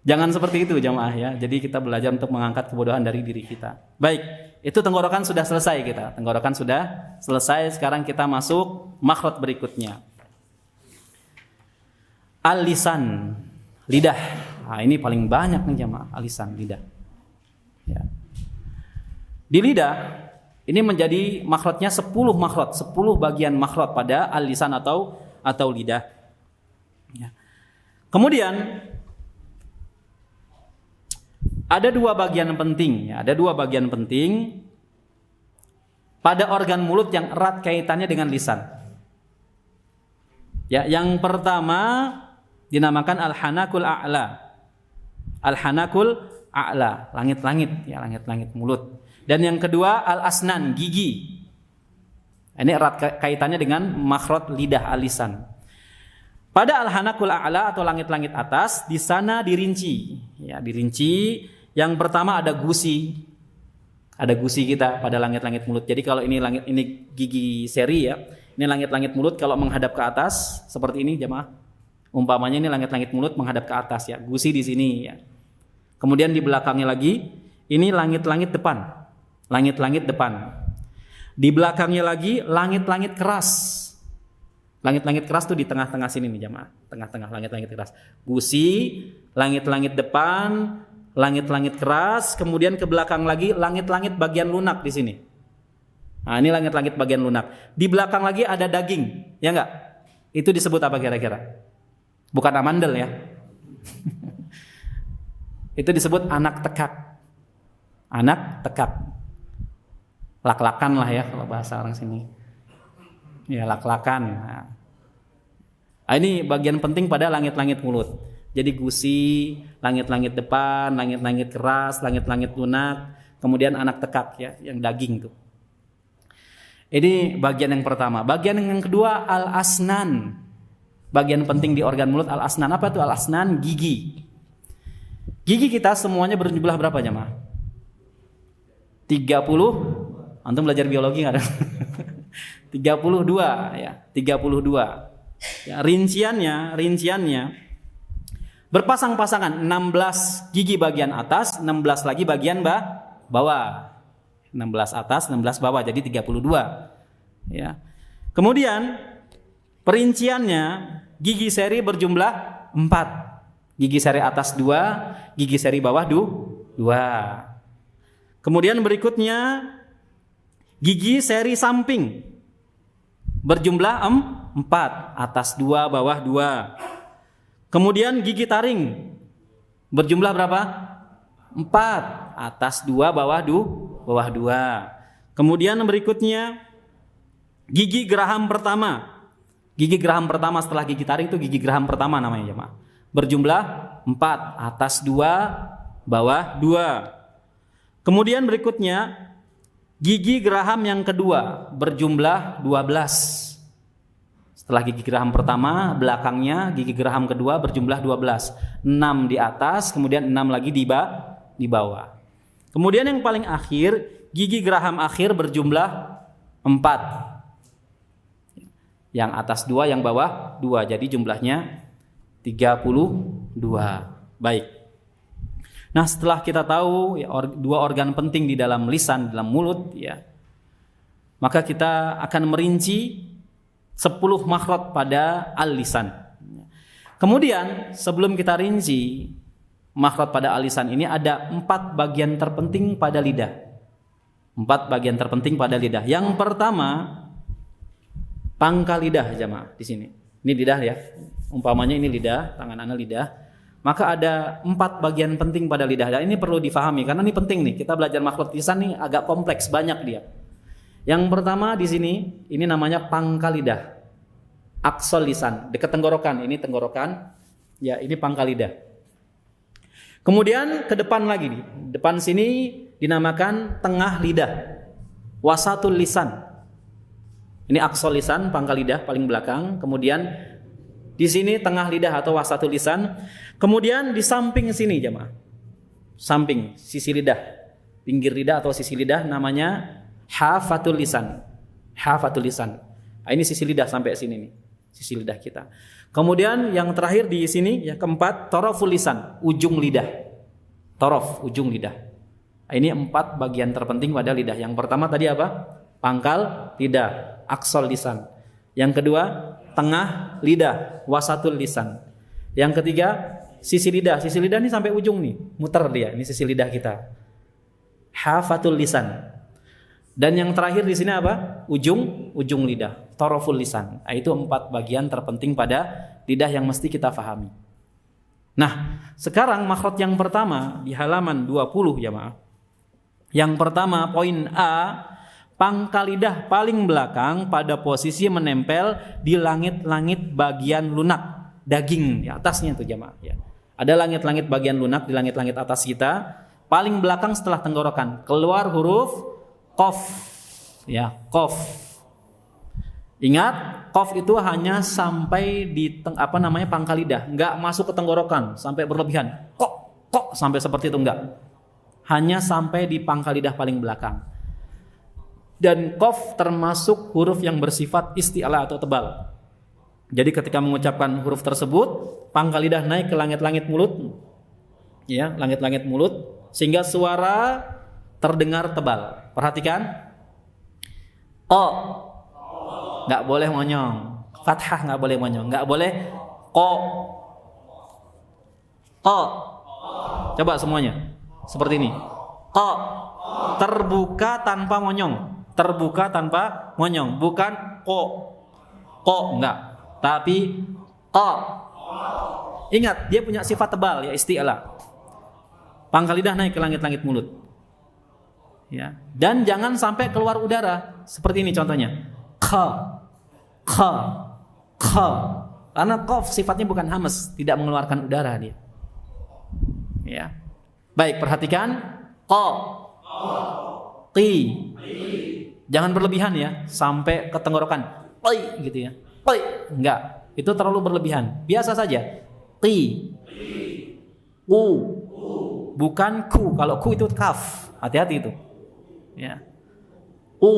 Jangan seperti itu jamaah ya. Jadi kita belajar untuk mengangkat kebodohan dari diri kita. Baik, itu tenggorokan sudah selesai kita. Tenggorokan sudah selesai, sekarang kita masuk makhraj berikutnya. Al-lisan, lidah. Nah, ini paling banyak nih jamaah, al-lisan, lidah. Ya. Di lidah ini menjadi makhrajnya 10 makhraj, 10 bagian makhraj pada al-lisan atau lidah. Ya. Kemudian ada 2 bagian penting, ya. Ada 2 bagian penting pada organ mulut yang erat kaitannya dengan lisan. Ya, yang pertama dinamakan al-hanakul a'la. Al-hanakul a'la, langit-langit, ya, langit-langit mulut. Dan yang kedua al-asnan, gigi. Ini erat kaitannya dengan makhraj lidah al-lisan. Pada al-hanakul a'la atau langit-langit atas, di sana dirinci. Ya, dirinci. Yang pertama ada gusi. Ada gusi kita pada langit-langit mulut. Jadi kalau ini gigi seri ya. Ini langit-langit mulut kalau menghadap ke atas seperti ini jemaah. Umpamanya ini langit-langit mulut menghadap ke atas ya. Gusi di sini ya. Kemudian di belakangnya lagi ini langit-langit depan. Langit-langit depan. Di belakangnya lagi langit-langit keras. Langit-langit keras tuh di tengah-tengah sini nih jemaah. Tengah-tengah langit-langit keras. Gusi, langit-langit depan, langit-langit keras, kemudian ke belakang lagi langit-langit bagian lunak di sini. Nah, ini langit-langit bagian lunak. Di belakang lagi ada daging, ya enggak? Itu disebut apa kira-kira? Bukan amandel ya. Itu disebut anak tekak. Anak tekak. Lak-lakan lah ya kalau bahasa orang sini. Ya, lak-lakan. Nah, ini bagian penting pada langit-langit mulut. Jadi gusi, langit-langit depan, langit-langit keras, langit-langit lunak, kemudian anak tekak ya, yang daging tuh. Ini bagian yang pertama. Bagian yang kedua al-asnan. Bagian penting di organ mulut al-asnan. Apa itu al-asnan? Gigi. Gigi kita semuanya berjumlah berapa jemaah? 30. Antum belajar biologi enggak ada? 32 ya, 32. Ya, rinciannya berpasang-pasangan 16 gigi bagian atas, 16 lagi bagian bawah. 16 atas, 16 bawah, jadi 32. Ya. Kemudian perinciannya gigi seri berjumlah 4. Gigi seri atas 2, gigi seri bawah 2. Kemudian berikutnya gigi seri samping berjumlah 4, atas 2, bawah 2. Kemudian gigi taring berjumlah berapa? 4, atas 2, bawah 2. Kemudian berikutnya gigi geraham pertama. Gigi geraham pertama setelah gigi taring itu gigi geraham pertama namanya jemaah. Berjumlah 4, atas 2, bawah 2. Kemudian berikutnya gigi geraham yang kedua berjumlah 12. Setelah gigi geraham pertama, belakangnya gigi geraham kedua berjumlah 12. 6 di atas, kemudian 6 lagi di bawah. Kemudian yang paling akhir, gigi geraham akhir berjumlah 4. Yang atas 2, yang bawah 2. Jadi jumlahnya 32. Baik. Nah, setelah kita tahu ya, dua organ penting di dalam lisan, dalam mulut ya, maka kita akan merinci 10 makhraj pada al-lisan. Kemudian sebelum kita rinci makhraj pada al-lisan ini, ada 4 bagian terpenting pada lidah. 4 bagian terpenting pada lidah. Yang pertama, pangkal lidah jemaah di sini. Ini lidah ya. Umpamanya ini lidah, tangan Anda lidah. Maka ada 4 bagian penting pada lidah. Dan ini perlu difahami karena ini penting nih. Kita belajar makhraj lisan nih agak kompleks, banyak dia. Yang pertama di sini, ini namanya pangkal lidah. Aqsal lisan, dekat tenggorokan. Ini tenggorokan. Ya, ini pangkal lidah. Kemudian ke depan lagi nih. Depan sini dinamakan tengah lidah. Wasatul lisan. Ini aqsal lisan, pangkal lidah paling belakang. Kemudian di sini tengah lidah atau wasatul lisan. Kemudian di samping sini jemaah. Samping, sisi lidah. Pinggir lidah atau sisi lidah namanya hafatul lisan. Hafatul lisan. Nah, ini sisi lidah sampai sini nih. Sisi lidah kita. Kemudian yang terakhir di sini yang keempat taraful lisan, ujung lidah. Taraf, ujung lidah. Nah, ini 4 bagian terpenting pada lidah. Yang pertama tadi apa? Pangkal lidah, aqsal lisan. Yang kedua, tengah lidah, wasatul lisan. Yang ketiga, sisi lidah. Sisi lidah ini sampai ujung nih, muter dia. Ini sisi lidah kita. Hafatul lisan. Dan yang terakhir di sini apa? Ujung lidah, taraful lisan. Nah, itu 4 bagian terpenting pada lidah yang mesti kita fahami. Nah, sekarang makhraj yang pertama di halaman 20 ya maaf. Yang pertama poin A, pangkal lidah paling belakang pada posisi menempel di langit-langit bagian lunak, daging di atasnya tuh jemaah ya. Ada langit-langit bagian lunak di langit-langit atas kita, paling belakang setelah tenggorokan, keluar huruf qaf. Ya, qaf. Ingat, qaf itu hanya sampai di pangkal lidah, enggak masuk ke tenggorokan sampai berlebihan. Kok sampai seperti itu enggak. Hanya sampai di pangkal lidah paling belakang. Dan qaf termasuk huruf yang bersifat isti'la atau tebal. Jadi ketika mengucapkan huruf tersebut, pangkal lidah naik ke langit-langit mulut. Ya, langit-langit mulut sehingga suara terdengar tebal. Perhatikan. Enggak boleh monyong. Fathah enggak boleh monyong. Enggak boleh ko. Coba semuanya. Seperti ini. Ko. Terbuka tanpa monyong. Terbuka tanpa monyong, bukan ko enggak, tapi ko. Ingat, dia punya sifat tebal ya, isti'la. Pangkal lidah naik ke langit-langit mulut. Ya. Dan jangan sampai keluar udara. Seperti ini contohnya. Kha, kha, kha. Karena qaf sifatnya bukan hamas, tidak mengeluarkan udara dia. Ya. Baik, perhatikan. Qa, qi. Jangan berlebihan ya, sampai ke tenggorokan. Qi gitu ya. Qi, enggak. Itu terlalu berlebihan. Biasa saja. Qi. Qu. Bukan ku. Kalau ku itu kaf. Hati-hati itu. Ya. Qu.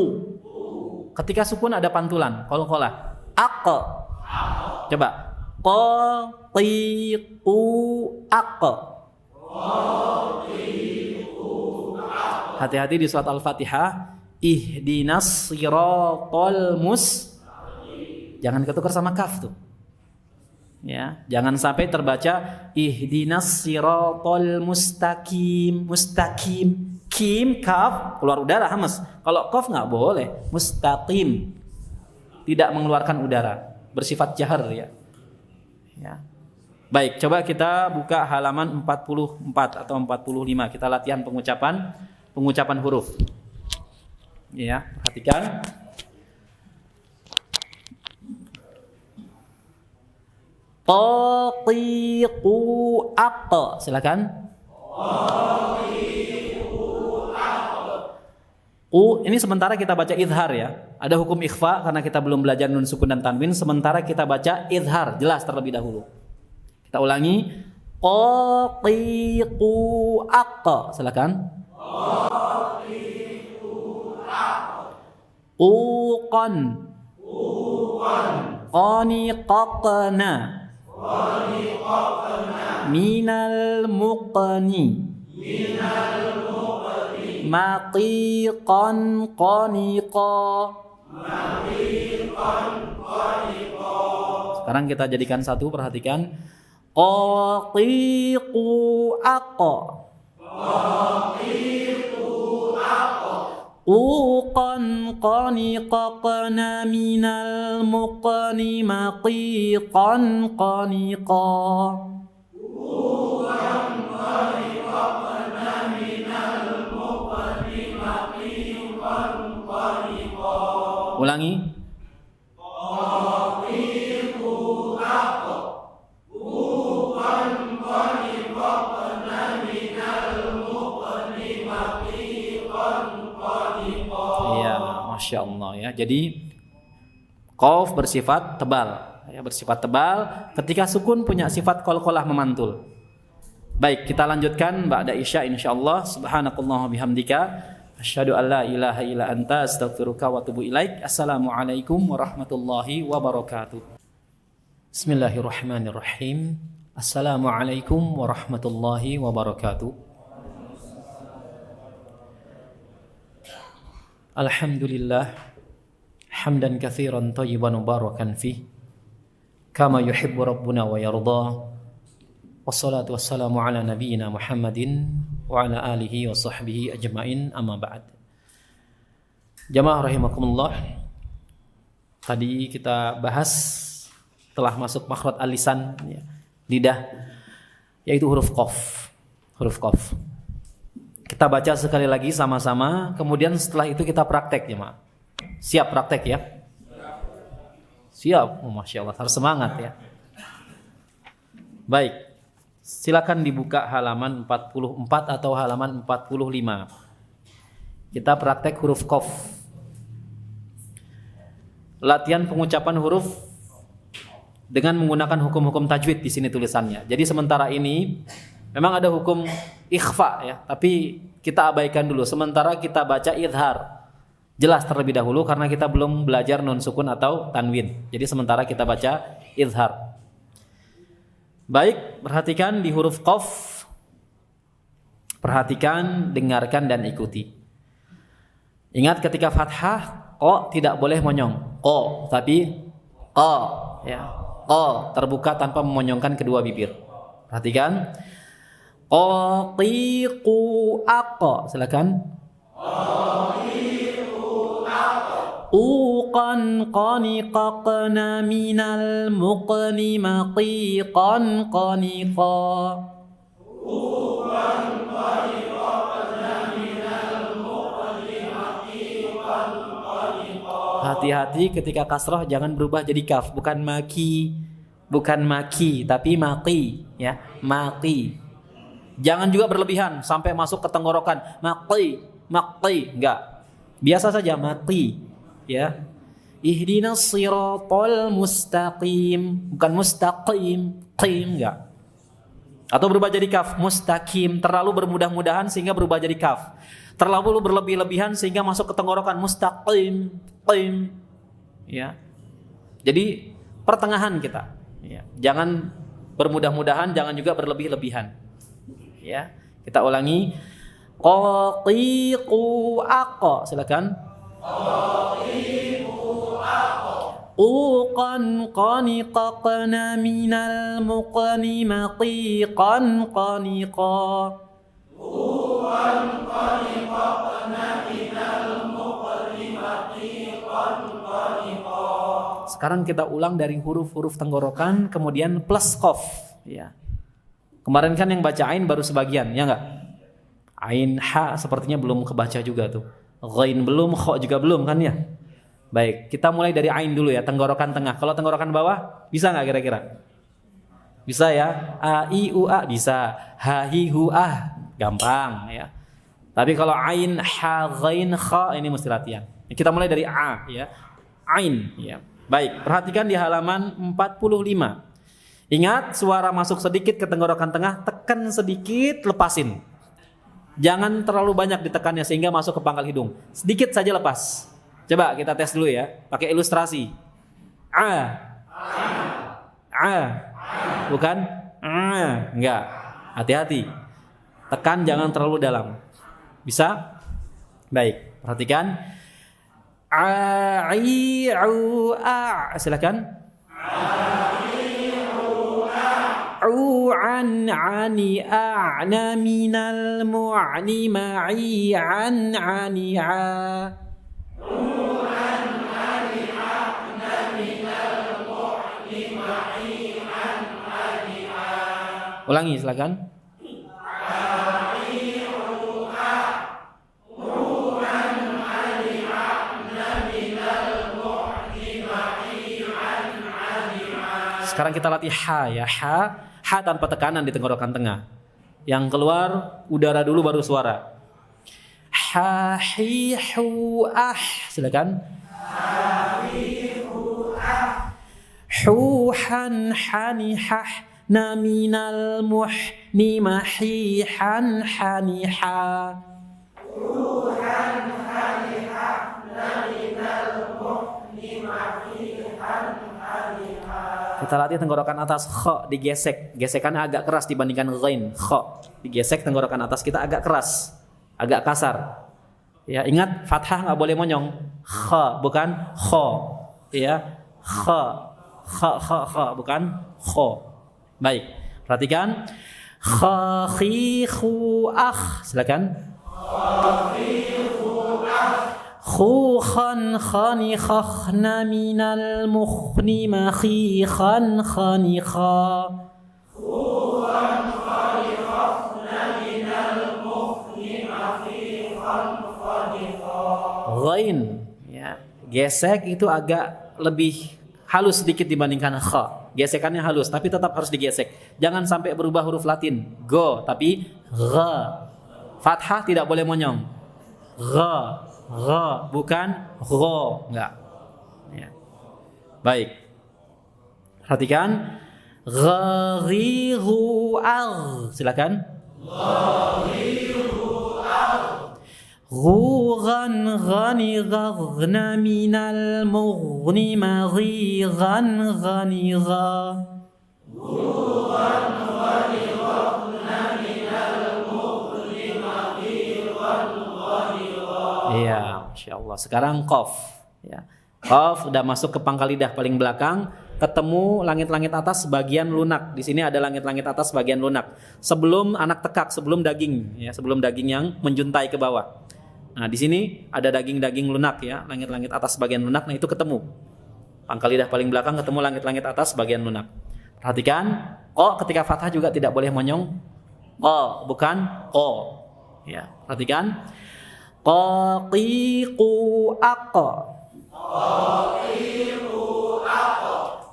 Ketika sukun ada pantulan, qalqalah. Aq. Coba. Qa, qi, qu, aq. Hati-hati di surat Al-Fatihah. Ihdinas siratal Jangan ketukar sama kaf tuh. Ya, jangan sampai terbaca ihdinas siratal mustaqim. Mustaqim, kim, kaf, keluar udara hamas. Kalau kaf enggak boleh. Mustaqim. Tidak mengeluarkan udara, bersifat jahar ya. Ya. Baik, coba kita buka halaman 44 atau 45. Kita latihan pengucapan huruf. Ya, perhatikan. Taqiqu aq. Silakan. Ini sementara kita baca idhar ya. Ada hukum ikhfa karena kita belum belajar nun sukun dan tanwin. Sementara kita baca idhar, jelas terlebih dahulu. Kita ulangi. Taqiqu aq. Silakan. Uqan. Qaniqaqna. Minal muqni. Maqiqan qaniqa. Sekarang kita jadikan satu, perhatikan. Qaqiqu aqqa. Uqan qaniqaqna minal muqni maqiqan qaniqa. Uqan qaniqaqna minal muqni maqiqan qaniqa. Ulangi. Qaqiqu aqqa. Uqan qaniqaqna minal muqni maqiqan. Iya, masya Allah ya. Jadi qaf bersifat tebal, ya, bersifat tebal. Ketika sukun punya sifat qalqalah memantul. Baik, kita lanjutkan ba'da isya insyaallah. Subhanakallahumma bihamdika asyhadu an la ilaha illa anta astaghfiruka wa atubu ilaik. Assalamualaikum warahmatullahi wabarakatuh. Bismillahirrahmanirrahim. Assalamualaikum warahmatullahi wabarakatuh. Alhamdulillah hamdan katsiran thayyiban mubarakan fih kama yuhibbu rabbuna wa yarda. Wassalatu wassalamu ala nabiyyina Muhammadin wa ala alihi wa sahbihi ajmain, amma ba'd. Jamaah rahimakumullah. Tadi kita bahas telah masuk makhraj al-lisan ya, lidah, yaitu huruf qaf. Huruf qaf. Kita baca sekali lagi sama-sama, kemudian setelah itu kita praktek ya, Mak. Siap praktek ya? Siap. Oh, masya Allah, harus semangat ya. Baik, silakan dibuka halaman 44 atau halaman 45. Kita praktek huruf qaf. Latihan pengucapan huruf dengan menggunakan hukum-hukum tajwid di sini tulisannya. Jadi sementara ini memang ada hukum ikhfa ya, tapi kita abaikan dulu. Sementara kita baca idhar. Jelas terlebih dahulu karena kita belum belajar nun sukun atau tanwin. Jadi sementara kita baca idhar. Baik, perhatikan di huruf qaf. Perhatikan, dengarkan dan ikuti. Ingat ketika fathah, qa tidak boleh monyong. Qa, tapi qa ya. Qa terbuka tanpa memonyongkan kedua bibir. Perhatikan. Qaqiqu aqqa. Silakan. Qaqiqu aqqa. Uqan qaniqaqna minal muqni maqiqan qaniqa. Uqan qaniqaqna minal muqni Hati-hati ketika kasroh jangan berubah jadi kaf, bukan maki, tapi maki, ya, maki. Jangan juga berlebihan sampai masuk ke tenggorokan, maki, enggak. Biasa saja maki, ya. Ihdinas siratal mustaqim, bukan mustaqim, qim, enggak. Atau berubah jadi kaf, mustaqim, terlalu bermudah-mudahan sehingga berubah jadi kaf. Terlalu berlebih-lebihan sehingga masuk ke tenggorokan, mustaqim, qim. Ya. Jadi pertengahan kita, ya. Jangan bermudah-mudahan, jangan juga berlebih-lebihan. Ya. Kita ulangi. Qaqiqu aqa, silakan. Qaqiqu aqa. Uqan qaniqaqna minal muqani maqiqan qaniqa. Uqan qaniqaqna minal muqani maqiqan qaniqa. Sekarang kita ulang dari huruf-huruf tenggorokan kemudian plus qaf, ya. Kemarin kan yang baca ain baru sebagian, ya enggak? Ain ha sepertinya belum kebaca juga tuh. Ghain belum, kha juga belum kan ya? Baik, kita mulai dari ain dulu ya, tenggorokan tengah. Kalau tenggorokan bawah, bisa nggak kira-kira? Bisa ya? A, I, U, A, bisa. Ha, hi, hu, ah, gampang ya. Tapi kalau ain, ha, ghain, kha, ini mesti latihan. Kita mulai dari A ya. Ain ya. Baik, perhatikan di halaman 45. Ingat, suara masuk sedikit ke tenggorokan tengah, tekan sedikit, lepasin. Jangan terlalu banyak ditekannya sehingga masuk ke pangkal hidung. Sedikit saja lepas. Coba kita tes dulu ya, pakai ilustrasi. A. Bukan enggak. Hati-hati. Tekan jangan terlalu dalam. Bisa? Baik, perhatikan. A, I, U, A. Silakan. An, ani, a'na, minal, mu'ni, ma'i, an, ani, a. Ulangi silakan. Sekarang kita latih ha ya, ha tanpa tekanan di tenggorokan tengah. Yang keluar udara dulu baru suara. Ha, hi, hu, ah. Silakan. Ha, hi, hu, ah. Hu, han, hani, hah. Na minal muhni mahihan haniha. Ruhan haniha. Na minal muhni mahihan haniha. Kita latih tenggorokan atas, kha digesek. Gesekannya agak keras dibandingkan ghain. Kha digesek, tenggorokan atas kita agak keras, agak kasar. Ya, ingat fathah enggak boleh monyong. Kha bukan kha. Ya, kha bukan kha. Baik, perhatikan. Kha, khi, khu, akh. Silakan. Kha, khi, khu, akh. Khu, khan, khani, khakhna, minal, mukhni, makhi, khan, khani, kha. Khu, khan, khani, khakhna, minal, mukhni, makhi, khan, khani, kha. Ghain, ya. Gesek itu agak lebih halus sedikit dibandingkan kha. Gesekannya halus, tapi tetap harus digesek. Jangan sampai berubah huruf Latin. Go, tapi gha. Fathah tidak boleh monyong. Gha, bukan gho, enggak. Ya. Baik. Perhatikan. Ghaghiru agh. Silakan. Ghaghiru agh. Ghugan ghani ghaghna minal mughni maghigan ghani gha. Ghugan ghani ghaghna minal mughni maghigan ghani gha. Iya, Masya Allah. Sekarang qaf. Ya. Qaf sudah masuk ke pangkal lidah paling belakang, ketemu langit-langit atas bagian lunak. Di sini ada langit-langit atas bagian lunak. Sebelum anak tekak, sebelum daging, ya, sebelum daging yang menjuntai ke bawah. Nah, di sini ada daging-daging lunak ya, langit-langit atas bagian lunak. Nah, itu ketemu. Pangkal lidah paling belakang ketemu langit-langit atas bagian lunak. Perhatikan, qa ketika fathah juga tidak boleh monyong. Qa bukan qa. Ya, perhatikan. Qaqiqu aqa.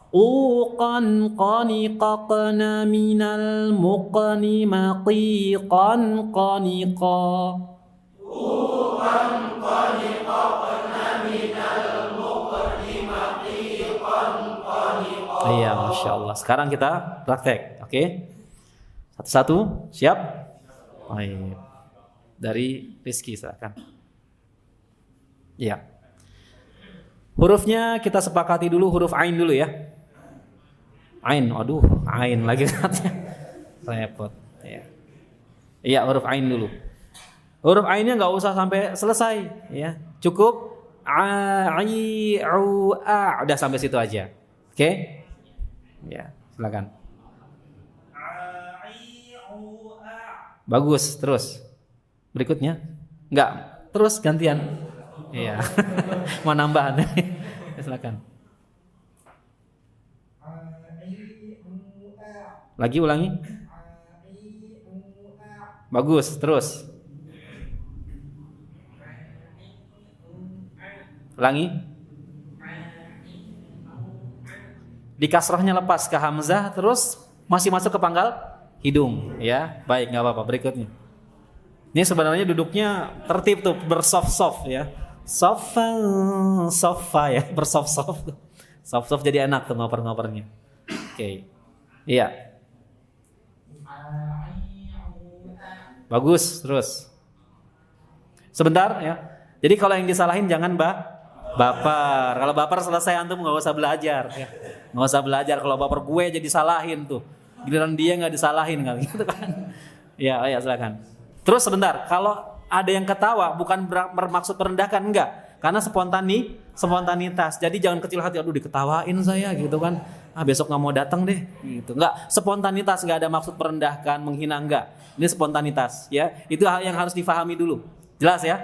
Uqan qaniqaqna minal muqni maqiqan qaniqa. Iya, Masya Allah. Sekarang kita praktek, oke? Satu-satu, siap? Baik. Dari Rizky, silakan. Iya. Hurufnya kita sepakati dulu huruf Ain dulu ya. Ain, aduh, Ain lagi katanya. Repot. Iya. Iya, huruf Ain dulu. Huruf Ainnya nggak usah sampai selesai, ya. Cukup a, i, u, a, udah sampai situ aja. Oke? Ya, silakan. Bagus, terus. Berikutnya? Enggak, terus gantian. Iya. Mau nambahan. Silakan. Lagi ulangi. Bagus, terus. Ulangi. Di kasrahnya lepas ke hamzah, terus masih masuk ke pangkal hidung, ya. Baik, nggak apa-apa. Berikutnya. Ini sebenarnya duduknya tertib tuh, bersoft-soft ya. Sofa ya, bersoft-soft. Soft-soft jadi enak tuh ngoper-ngopernya. Oke. Iya. Bagus, terus. Sebentar ya. Jadi kalau yang disalahin jangan baper. Kalau baper selesai antum nggak usah belajar ya. Nggak usah belajar kalau baper gue jadi salahin tuh. Giliran dia nggak disalahin kan gitu kan. Ya, ya silakan. Terus sebentar, kalau ada yang ketawa bukan bermaksud merendahkan, enggak. Karena spontanitas. Jadi jangan kecil hati, aduh diketawain saya gitu kan. Ah besok nggak mau datang deh gitu. Enggak, spontanitas, nggak ada maksud merendahkan, menghina, enggak. Ini spontanitas ya. Itu hal yang harus difahami dulu. Jelas ya?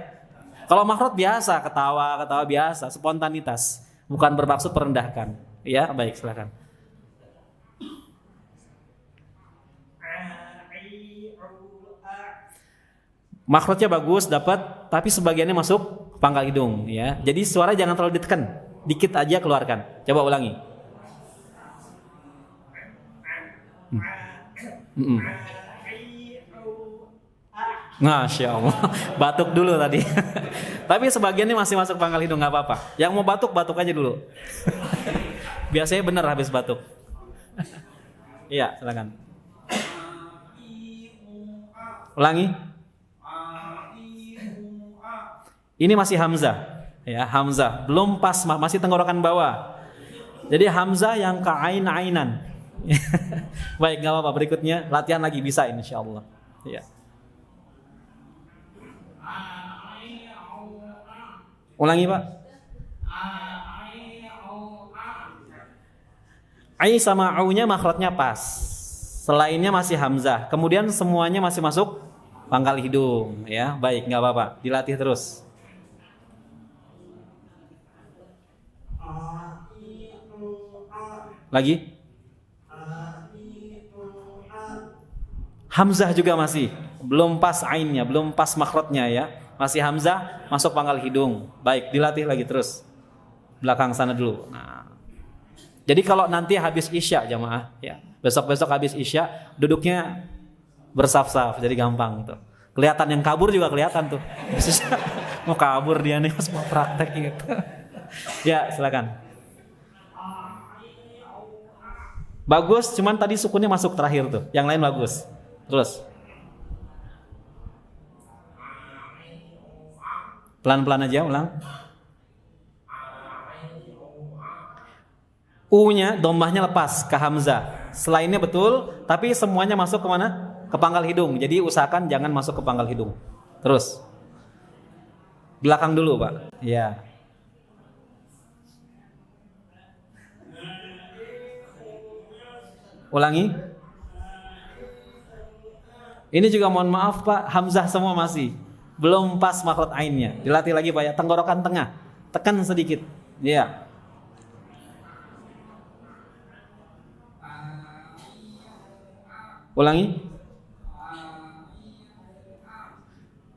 Kalau makhraj biasa, ketawa biasa, spontanitas, bukan bermaksud merendahkan. Ya, baik, silakan. Makhrajnya bagus, dapat, tapi sebagiannya masuk pangkal hidung, ya. Jadi suara jangan terlalu ditekan, dikit aja keluarkan. Coba ulangi. Masya Allah, batuk dulu tadi. Tapi sebagiannya masih masuk pangkal hidung, nggak apa-apa. Yang mau batuk aja dulu. Biasanya benar habis batuk. Iya, silakan. Ulangi. Ini masih hamzah, ya hamzah. Belum pas, masih tenggorokan bawah. Jadi hamzah yang ke ainan. Baik, nggak apa-apa. Berikutnya latihan lagi bisa, insyaallah. Ya. Ulangi Pak. Ai sama au-nya makhrajnya pas. Selainnya masih hamzah. Kemudian semuanya masih masuk pangkal hidung, ya. Baik, nggak apa-apa. Dilatih terus. Lagi. Hamzah juga masih belum pas ainnya, belum pas makhrajnya ya. Masih hamzah masuk pangkal hidung. Baik, dilatih lagi terus. Belakang sana dulu. Nah. Jadi kalau nanti habis isya jamaah ya. Besok-besok habis isya duduknya bersaf-saf jadi gampang tuh. Kelihatan yang kabur juga kelihatan tuh. Mau kabur dia nih pas mau praktek gitu. Ya, silakan. Bagus, cuman tadi sukunnya masuk terakhir tuh. Yang lain bagus. Terus. Pelan-pelan aja, ulang. U-nya, dommahnya lepas ke hamzah. Selainnya betul, tapi semuanya masuk ke mana? Ke pangkal hidung. Jadi usahakan jangan masuk ke pangkal hidung. Terus. Belakang dulu, Pak. Ya. Ulangi. Ini juga mohon maaf Pak, hamzah semua masih belum pas makhraj ainnya. Dilatih lagi Pak ya, tenggorokan tengah. Tekan sedikit. Ya. Ulangi.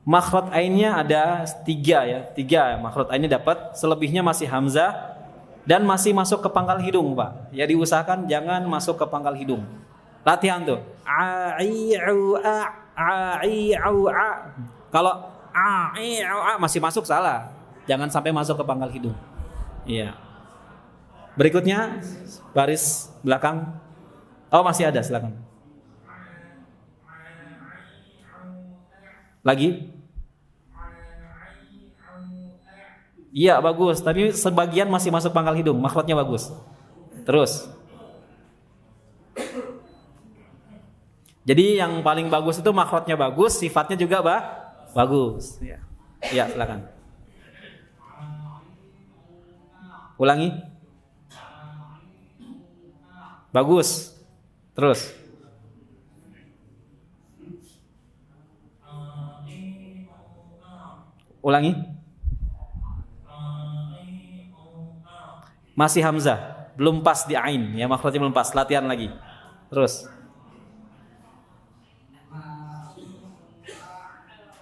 Makhraj ainnya ada 3 ya. 3 makhraj ainnya dapat, selebihnya masih hamzah dan masih masuk ke pangkal hidung, Pak. Ya diusahakan jangan masuk ke pangkal hidung. Latihan tuh. A i u a. Kalau a i u a masih masuk salah. Jangan sampai masuk ke pangkal hidung. Iya. Berikutnya baris belakang. Oh, masih ada, silakan. Lagi? Iya, bagus. Tapi sebagian masih masuk pangkal hidung, makhrajnya bagus. Terus. Jadi yang paling bagus itu makhrajnya bagus, sifatnya juga bagus. Ya. Ya, silakan. Ulangi. Bagus. Terus. Ulangi. Masih hamzah, belum pas di ain, ya makhrajnya belum pas. Latihan lagi. Terus.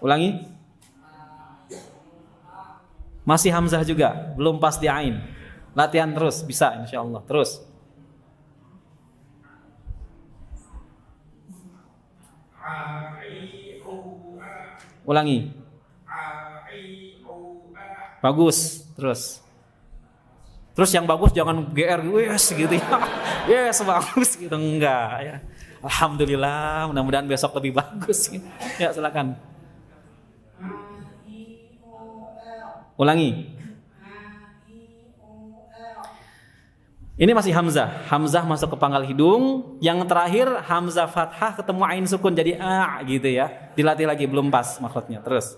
Ulangi. Masih hamzah juga, belum pas di ain. Latihan terus, bisa insyaallah. Terus. Ulangi. Bagus. Terus. Terus yang bagus jangan GR yes gitu ya. Yes bagus gitu, enggak ya. Alhamdulillah, mudah-mudahan besok lebih bagus. Ya, silakan. Ulangi. Ini masih hamzah. Hamzah masuk ke pangkal hidung. Yang terakhir hamzah fathah ketemu ain sukun jadi a gitu ya. Dilatih lagi, belum pas makhrajnya. Terus.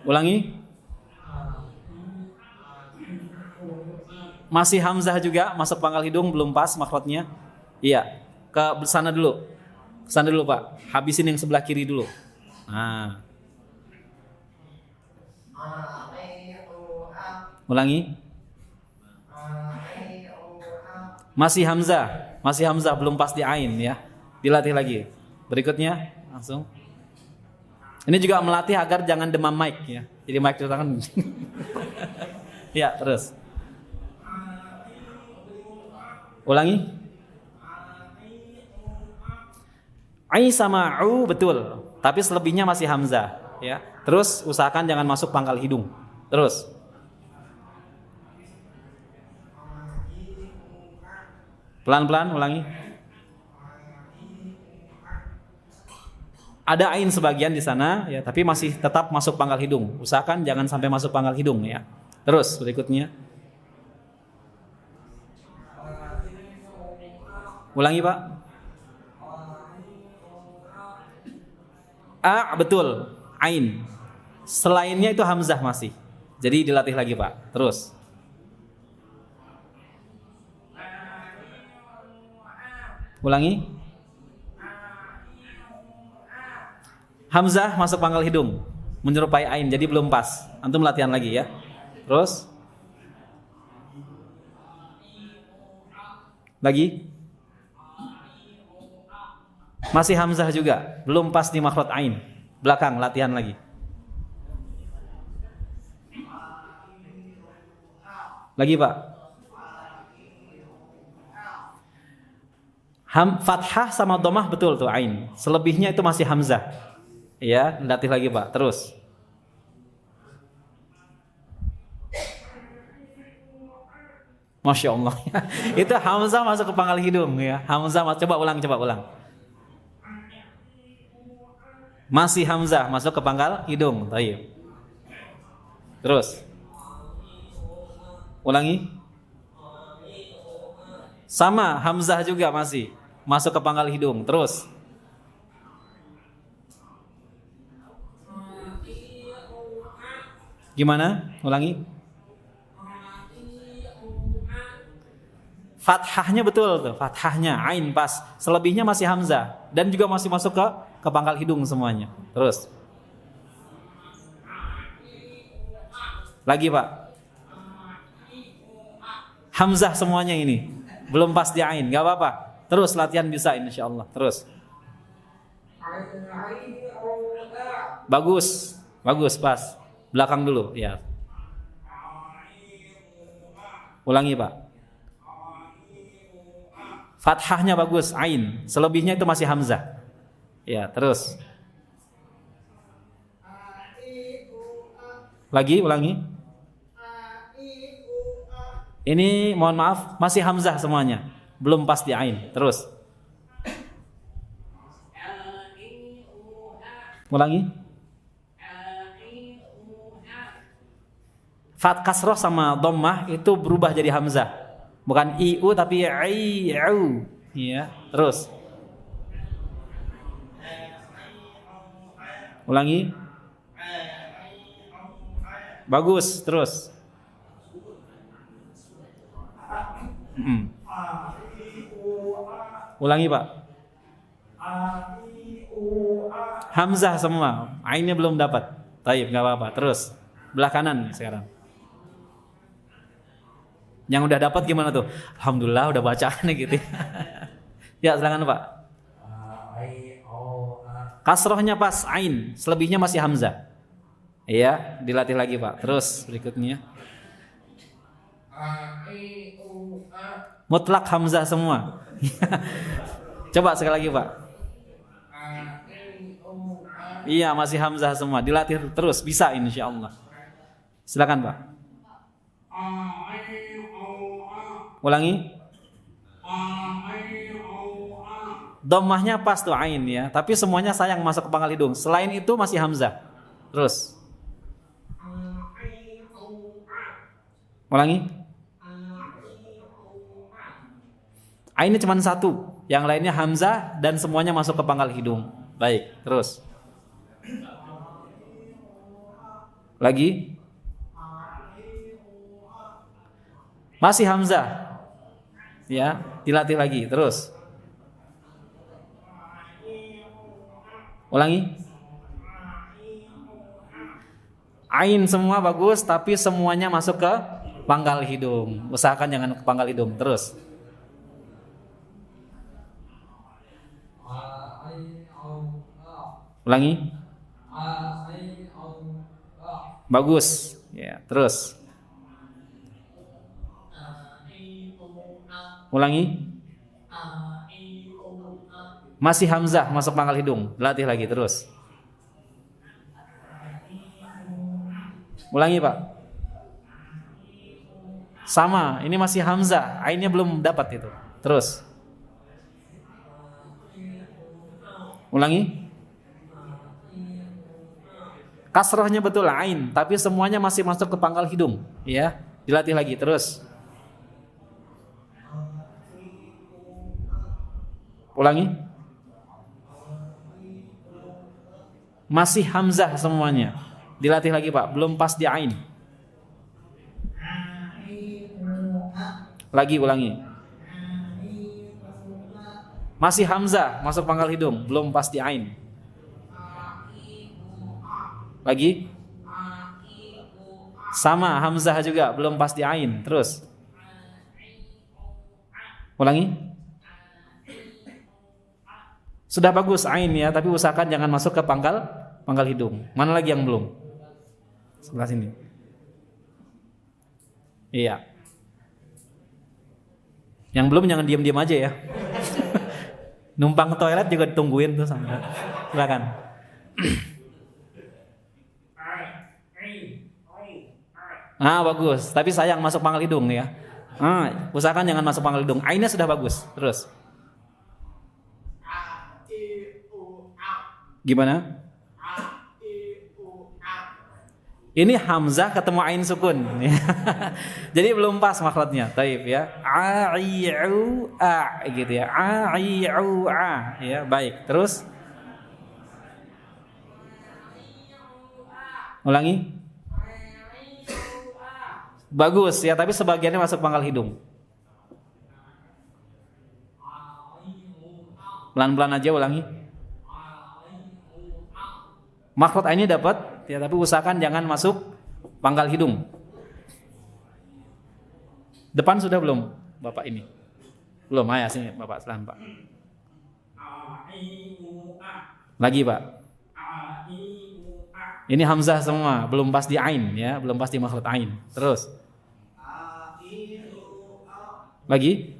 Ulangi. Masih hamzah juga masuk pangkal hidung, belum pas makhrajnya. Iya. Ke sana dulu. Ke sana dulu, Pak. Habisin yang sebelah kiri dulu. Nah. Ulangi. Masih hamzah belum pas di ain ya. Dilatih lagi. Berikutnya langsung. Ini juga melatih agar jangan demam mic ya. Jadi mic di tangan. Ya, terus. Ulangi. Ai sama u betul, tapi selebihnya masih hamzah ya. Terus usahakan jangan masuk pangkal hidung. Terus. Pelan-pelan ulangi. Ada ain sebagian di sana ya, tapi masih tetap masuk pangkal hidung. Usahakan jangan sampai masuk pangkal hidung ya. Terus berikutnya. Ulangi, Pak. A betul, ain. Selainnya itu hamzah masih. Jadi dilatih lagi, Pak. Terus. Ulangi. Hamzah masuk pangkal hidung, menyerupai ain, jadi belum pas. Antum latihan lagi ya. Terus. Lagi. Masih hamzah juga, belum pas di makhraj ain. Belakang, latihan lagi. Lagi, Pak. Fathah sama dhammah betul tuh ain. Selebihnya itu masih hamzah. Ya, latih lagi, Pak. Terus. Masya Allah. Itu hamzah masuk ke pangkal hidung ya. Hamzah, coba ulang. Masih hamzah masuk ke pangkal hidung. Baik. Terus. Ulangi. Sama, hamzah juga masih masuk ke pangkal hidung. Terus. Gimana? Ulangi. Fathahnya betul tuh, fathahnya ain pas. Selebihnya masih hamzah dan juga masih masuk ke pangkal hidung semuanya. Terus. Lagi, Pak. Hamzah semuanya ini. Belum pas di ain, enggak apa-apa. Terus latihan bisa insyaallah. Terus. Bagus. Bagus, pas. Belakang dulu, ya. Ulangi, Pak. Fathahnya bagus, ain. Selebihnya itu masih hamzah. Ya, terus. Lagi, ulangi. Ini mohon maaf, masih hamzah semuanya. Belum pas di ain. Terus. Ulangi. Fat kasroh sama dhammah itu berubah jadi hamzah. Bukan iu tapi iu. Ya, terus. Ulangi. Bagus, terus. Ulangi, Pak. Hamzah semua. Ainnya belum dapat. Taib, enggak apa-apa. Terus. Belah kanan sekarang. Yang udah dapat gimana tuh? Alhamdulillah udah bacaan gitu. Ya, silakan, Pak. Kasrohnya pas ain, selebihnya masih hamzah. Iya, dilatih lagi, Pak. Terus berikutnya. Mutlak hamzah semua. Coba sekali lagi, Pak. Iya, masih hamzah semua. Dilatih terus, bisa insyaallah. Silakan, Pak. Ulangi. Dhammahnya pas tuh ain ya, tapi semuanya sayang masuk ke pangkal hidung. Selain itu masih hamzah. Terus. Ulangi. Ainnya cuma satu, yang lainnya hamzah dan semuanya masuk ke pangkal hidung. Baik, terus. Lagi. Masih hamzah. Ya, dilatih lagi, terus. Ulangi. Ain semua bagus, tapi semuanya masuk ke pangkal hidung. Usahakan jangan ke pangkal hidung, terus. Ulangi. Bagus. Ya, terus. Ulangi. Masih hamzah masuk pangkal hidung. Latih lagi terus. Ulangi, Pak. Sama, ini masih hamzah. Ainnya belum dapat itu. Terus. Ulangi. Kasrohnya betul ain, tapi semuanya masih masuk ke pangkal hidung. Ya, dilatih lagi terus. Ulangi. Masih hamzah semuanya. Dilatih lagi, Pak. Belum pas di ain. Lagi, ulangi. Masih hamzah masuk pangkal hidung. Belum pas di ain. Lagi. Sama hamzah juga. Belum pas di ain. Terus. Ulangi. Sudah bagus ain ya, tapi usahakan jangan masuk ke pangkal hidung. Mana lagi yang belum? Sebelah sini. Iya. Yang belum jangan diam-diam aja ya. Numpang ke toilet juga ditungguin tuh sama. Silakan. Bagus, tapi sayang masuk pangkal hidung ya. Usahakan jangan masuk pangkal hidung. Ainnya sudah bagus. Terus. Gimana? Ini hamzah ketemu ain sukun. Jadi belum pas makhrajnya. Taib ya. Ai'u a gitu ya. Ai'u a ya, baik. Terus ulangi. Bagus ya, tapi sebagiannya masuk pangkal hidung. Pelan-pelan aja ulangi. Makhraj ainnya dapat ya, tapi usahakan jangan masuk pangkal hidung. Depan sudah belum, Bapak ini? Belum, ayo sini Bapak, silakan Pak. Lagi Pak. Ini hamzah semua, belum pas di ain ya, belum pas di makhraj ain. Terus. Lagi?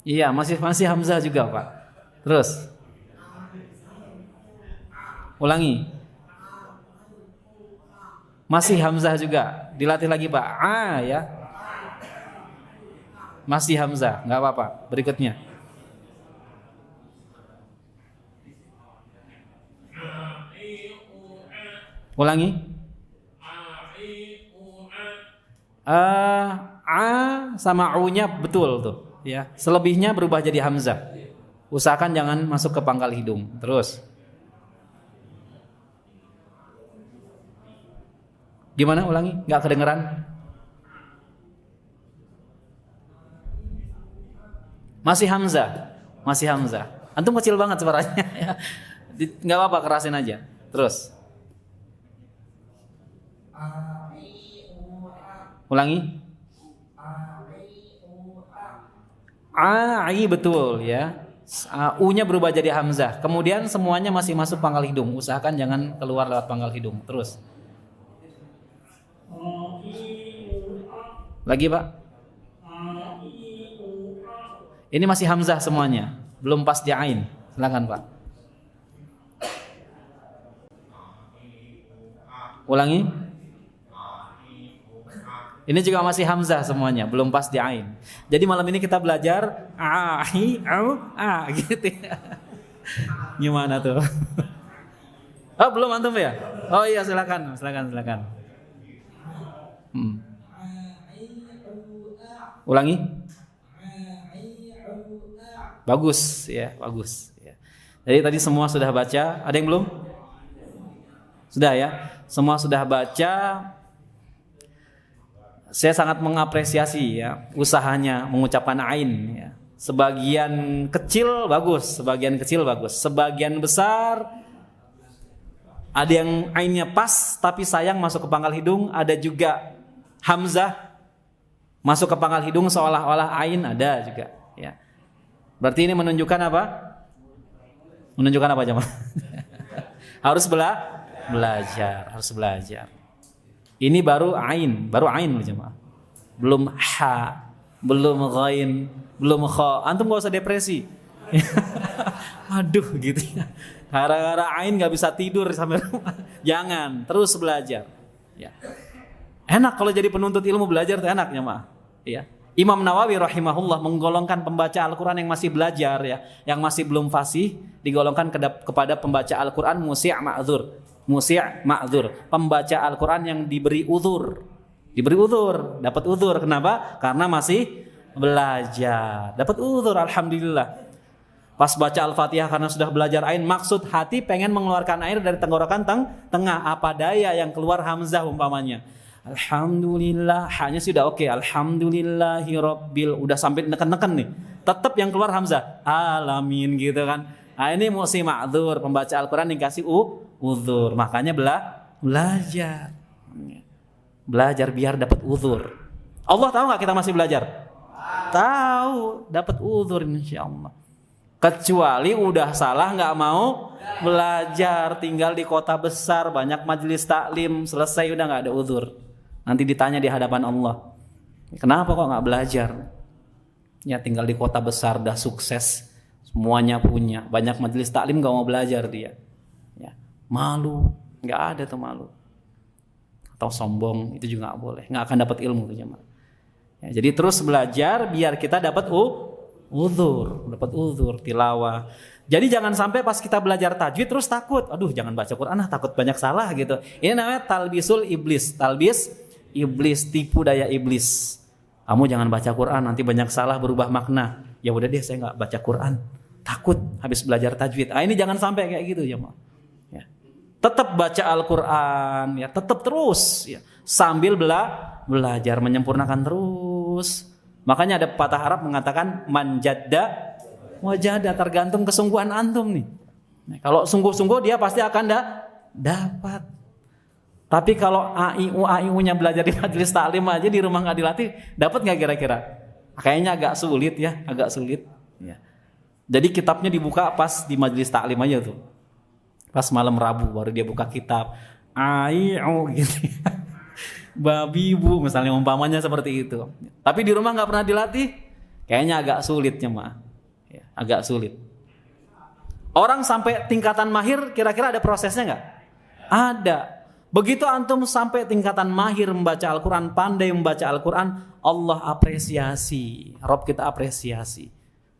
Iya, masih hamzah juga Pak. Terus. Ulangi. Masih hamzah juga. Dilatih lagi Pak. Ya. Masih hamzah, nggak apa-apa. Berikutnya. Ulangi. A sama u-nya betul tuh, ya. Selebihnya berubah jadi hamzah. Usahakan jangan masuk ke pangkal hidung. Terus. Gimana? Ulangi, nggak kedengeran? Masih hamzah, masih hamzah. Antum kecil banget suaranya. Nggak apa-apa, kerasin aja. Terus. Ulangi. Ai betul ya. U-nya berubah jadi hamzah. Kemudian semuanya masih masuk pangkal hidung. Usahakan jangan keluar lewat pangkal hidung. Terus. Lagi Pak. Ini masih hamzah semuanya. Belum pas di ain. Silakan Pak. Ulangi. Ini juga masih hamzah semuanya, belum pas di ain. Jadi malam ini kita belajar gitu ya. Gimana tuh? Oh, belum antum ya? Oh iya, silakan. Ulangi. Bagus ya, bagus ya. Jadi tadi semua sudah baca, ada yang belum? Sudah ya? Semua sudah baca. Saya sangat mengapresiasi ya usahanya mengucapkan ain ya. Sebagian kecil bagus, sebagian besar ada yang ainnya pas tapi sayang masuk ke pangkal hidung, ada juga hamzah masuk ke pangkal hidung seolah-olah ain, ada juga ya. Berarti ini menunjukkan apa? Menunjukkan apa jemaah? Harus belajar. Ini baru ain loh jemaah. Belum ha, belum ghain, belum kha. Antum gak usah depresi. Aduh gitu ya. Gara-gara ain gak bisa tidur sampai rumah. Jangan, terus belajar. Ya. Enak kalau jadi penuntut ilmu, belajar tuh enak jemaah. Ya. Imam Nawawi rahimahullah menggolongkan pembaca Al-Quran yang masih belajar ya, yang masih belum fasih, digolongkan kepada pembaca Al-Quran musi' ma'dzur, pembaca Al-Quran yang diberi uzur, dapat uzur. Kenapa? Karena masih belajar, dapat uzur. Alhamdulillah. Pas baca Al-Fatihah karena sudah belajar ain, maksud hati pengen mengeluarkan air dari tenggorokan tengah, apa daya yang keluar hamzah umpamanya. Alhamdulillah, hanya sudah oke. Alhamdulillahirabbil, udah sampai neken-neken nih, tetap yang keluar hamzah. Alamin gitu kan. Nah, ini musi ma'dzur, pembaca Al-Quran dikasih uzur, makanya belajar biar dapat uzur. Allah tahu nggak kita masih belajar? Tahu, dapat uzur insyaallah. Kecuali udah salah nggak mau belajar, tinggal di kota besar, banyak majelis taklim, selesai udah nggak ada uzur. Nanti ditanya di hadapan Allah, kenapa kok nggak belajar? Ya tinggal di kota besar, dah sukses, semuanya punya, banyak majelis taklim nggak mau belajar dia. Malu, nggak ada tuh malu, atau sombong, itu juga nggak boleh, nggak akan dapat ilmu tuh jemaah. Ya, jadi terus belajar biar kita dapat uzur, tilawah. Jadi jangan sampai pas kita belajar tajwid terus takut, aduh jangan baca Quran, takut banyak salah gitu. Ini namanya talbis iblis, tipu daya iblis. Kamu jangan baca Quran, nanti banyak salah, berubah makna. Ya udah deh, saya nggak baca Quran, takut habis belajar tajwid. Ini jangan sampai kayak gitu jemaah. Tetap baca Al-Quran ya, tetap terus ya, sambil belajar menyempurnakan terus. Makanya ada pepatah Arab mengatakan manjadda wajada, tergantung kesungguhan antum nih. Kalau sungguh-sungguh dia pasti akan dapat. Tapi kalau AIU-nya belajar di majelis taklim aja, di rumah nggak dilatih, dapat nggak kira-kira? Kayaknya agak sulit ya, agak sulit. Ya. Jadi kitabnya dibuka pas di majelis taklim aja tuh. Pas malam Rabu baru dia buka kitab. Ayo gitu. Babi bu, misalnya umpamanya seperti itu. Tapi di rumah nggak pernah dilatih, kayaknya agak sulit jemaah. Ya, agak sulit. Orang sampai tingkatan mahir, kira-kira ada prosesnya nggak? Ada. Begitu antum sampai tingkatan mahir membaca Al-Quran, pandai membaca Al-Quran, Allah apresiasi, Rob kita apresiasi.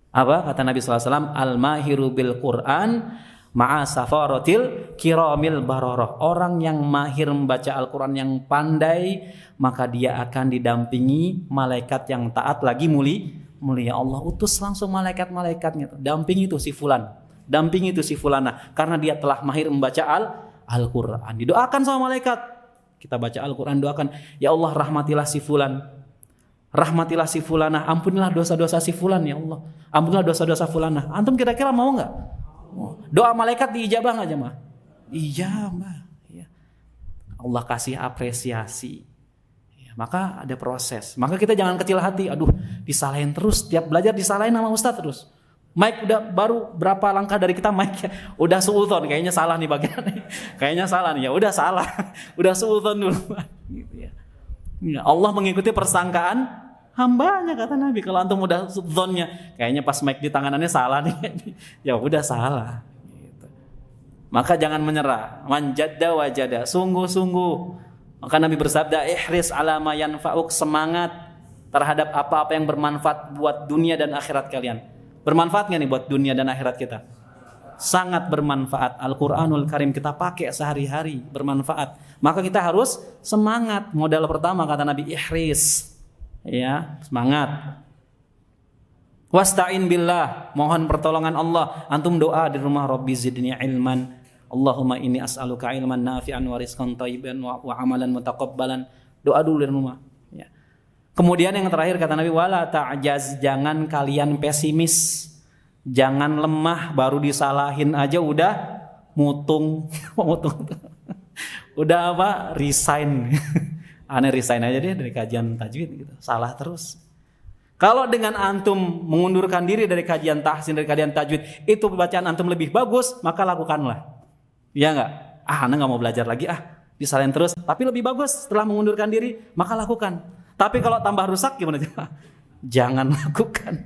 Apa kata Nabi SAW? Al-mahiru bil Quran ma'a safaratil kiramil bararah. Orang yang mahir membaca Al-Quran, yang pandai, maka dia akan didampingi malaikat yang taat lagi mulia. Allah utus langsung malaikat-malaikatnya, dampingi itu si fulan, dampingi itu si fulana, karena dia telah mahir membaca Al-Quran. Didoakan sama malaikat. Kita baca Al-Quran, doakan, ya Allah rahmatilah si fulan, rahmatilah si fulanah, ampunilah dosa-dosa si fulan ya Allah, ampunilah dosa-dosa fulanah. Antum kira-kira mau nggak? Doa malaikat diijabah nggak jemaah? Ijabah. Ya. Allah kasih apresiasi. Ya, maka ada proses. Maka kita jangan kecil hati. Aduh, disalahin terus. Tiap belajar disalahin sama ustadz terus. Mike udah baru berapa langkah dari kita, Mike ya, udah suudzon, kayaknya salah nih bagian nih. Kayaknya salah nih, ya udah salah. Udah suudzon dulu. Gitu ya. Ya, Allah mengikuti persangkaan hambanya kata Nabi. Kalau antum udah suudzonnya, kayaknya pas Mike di tanganannya salah nih. Ya udah salah. Gitu. Maka jangan menyerah. Man jadda wajada, sungguh-sungguh. Maka Nabi bersabda, ihris ala ma yanfa'uk, semangat terhadap apa-apa yang bermanfaat buat dunia dan akhirat kalian. Bermanfaat nggak nih buat dunia dan akhirat kita? Sangat bermanfaat. Al-Quranul Karim kita pakai sehari-hari, bermanfaat. Maka kita harus semangat. Modal pertama kata Nabi, ihris, ya, semangat. Wasta'in billah, mohon pertolongan Allah. Antum doa di rumah, Rabbi zidni ilman, Allahumma inni as'aluka ilman nafi'an wa rizqan thayyiban wa amalan mutaqabbalan. Doa dulu di rumah. Ya. Kemudian yang terakhir kata Nabi, wala ta'jaz, jangan kalian pesimis, jangan lemah, baru disalahin aja udah mutung, udah apa, resign. Aneh, resign aja deh dari kajian tajwid gitu, salah terus. Kalau dengan antum mengundurkan diri dari kajian tahsin, dari kajian tajwid, itu bacaan antum lebih bagus, maka lakukanlah. Ya enggak? Aneh nggak mau belajar lagi, disalahin terus, tapi lebih bagus setelah mengundurkan diri, maka lakukan. Tapi kalau tambah rusak gimana? Jangan lakukan.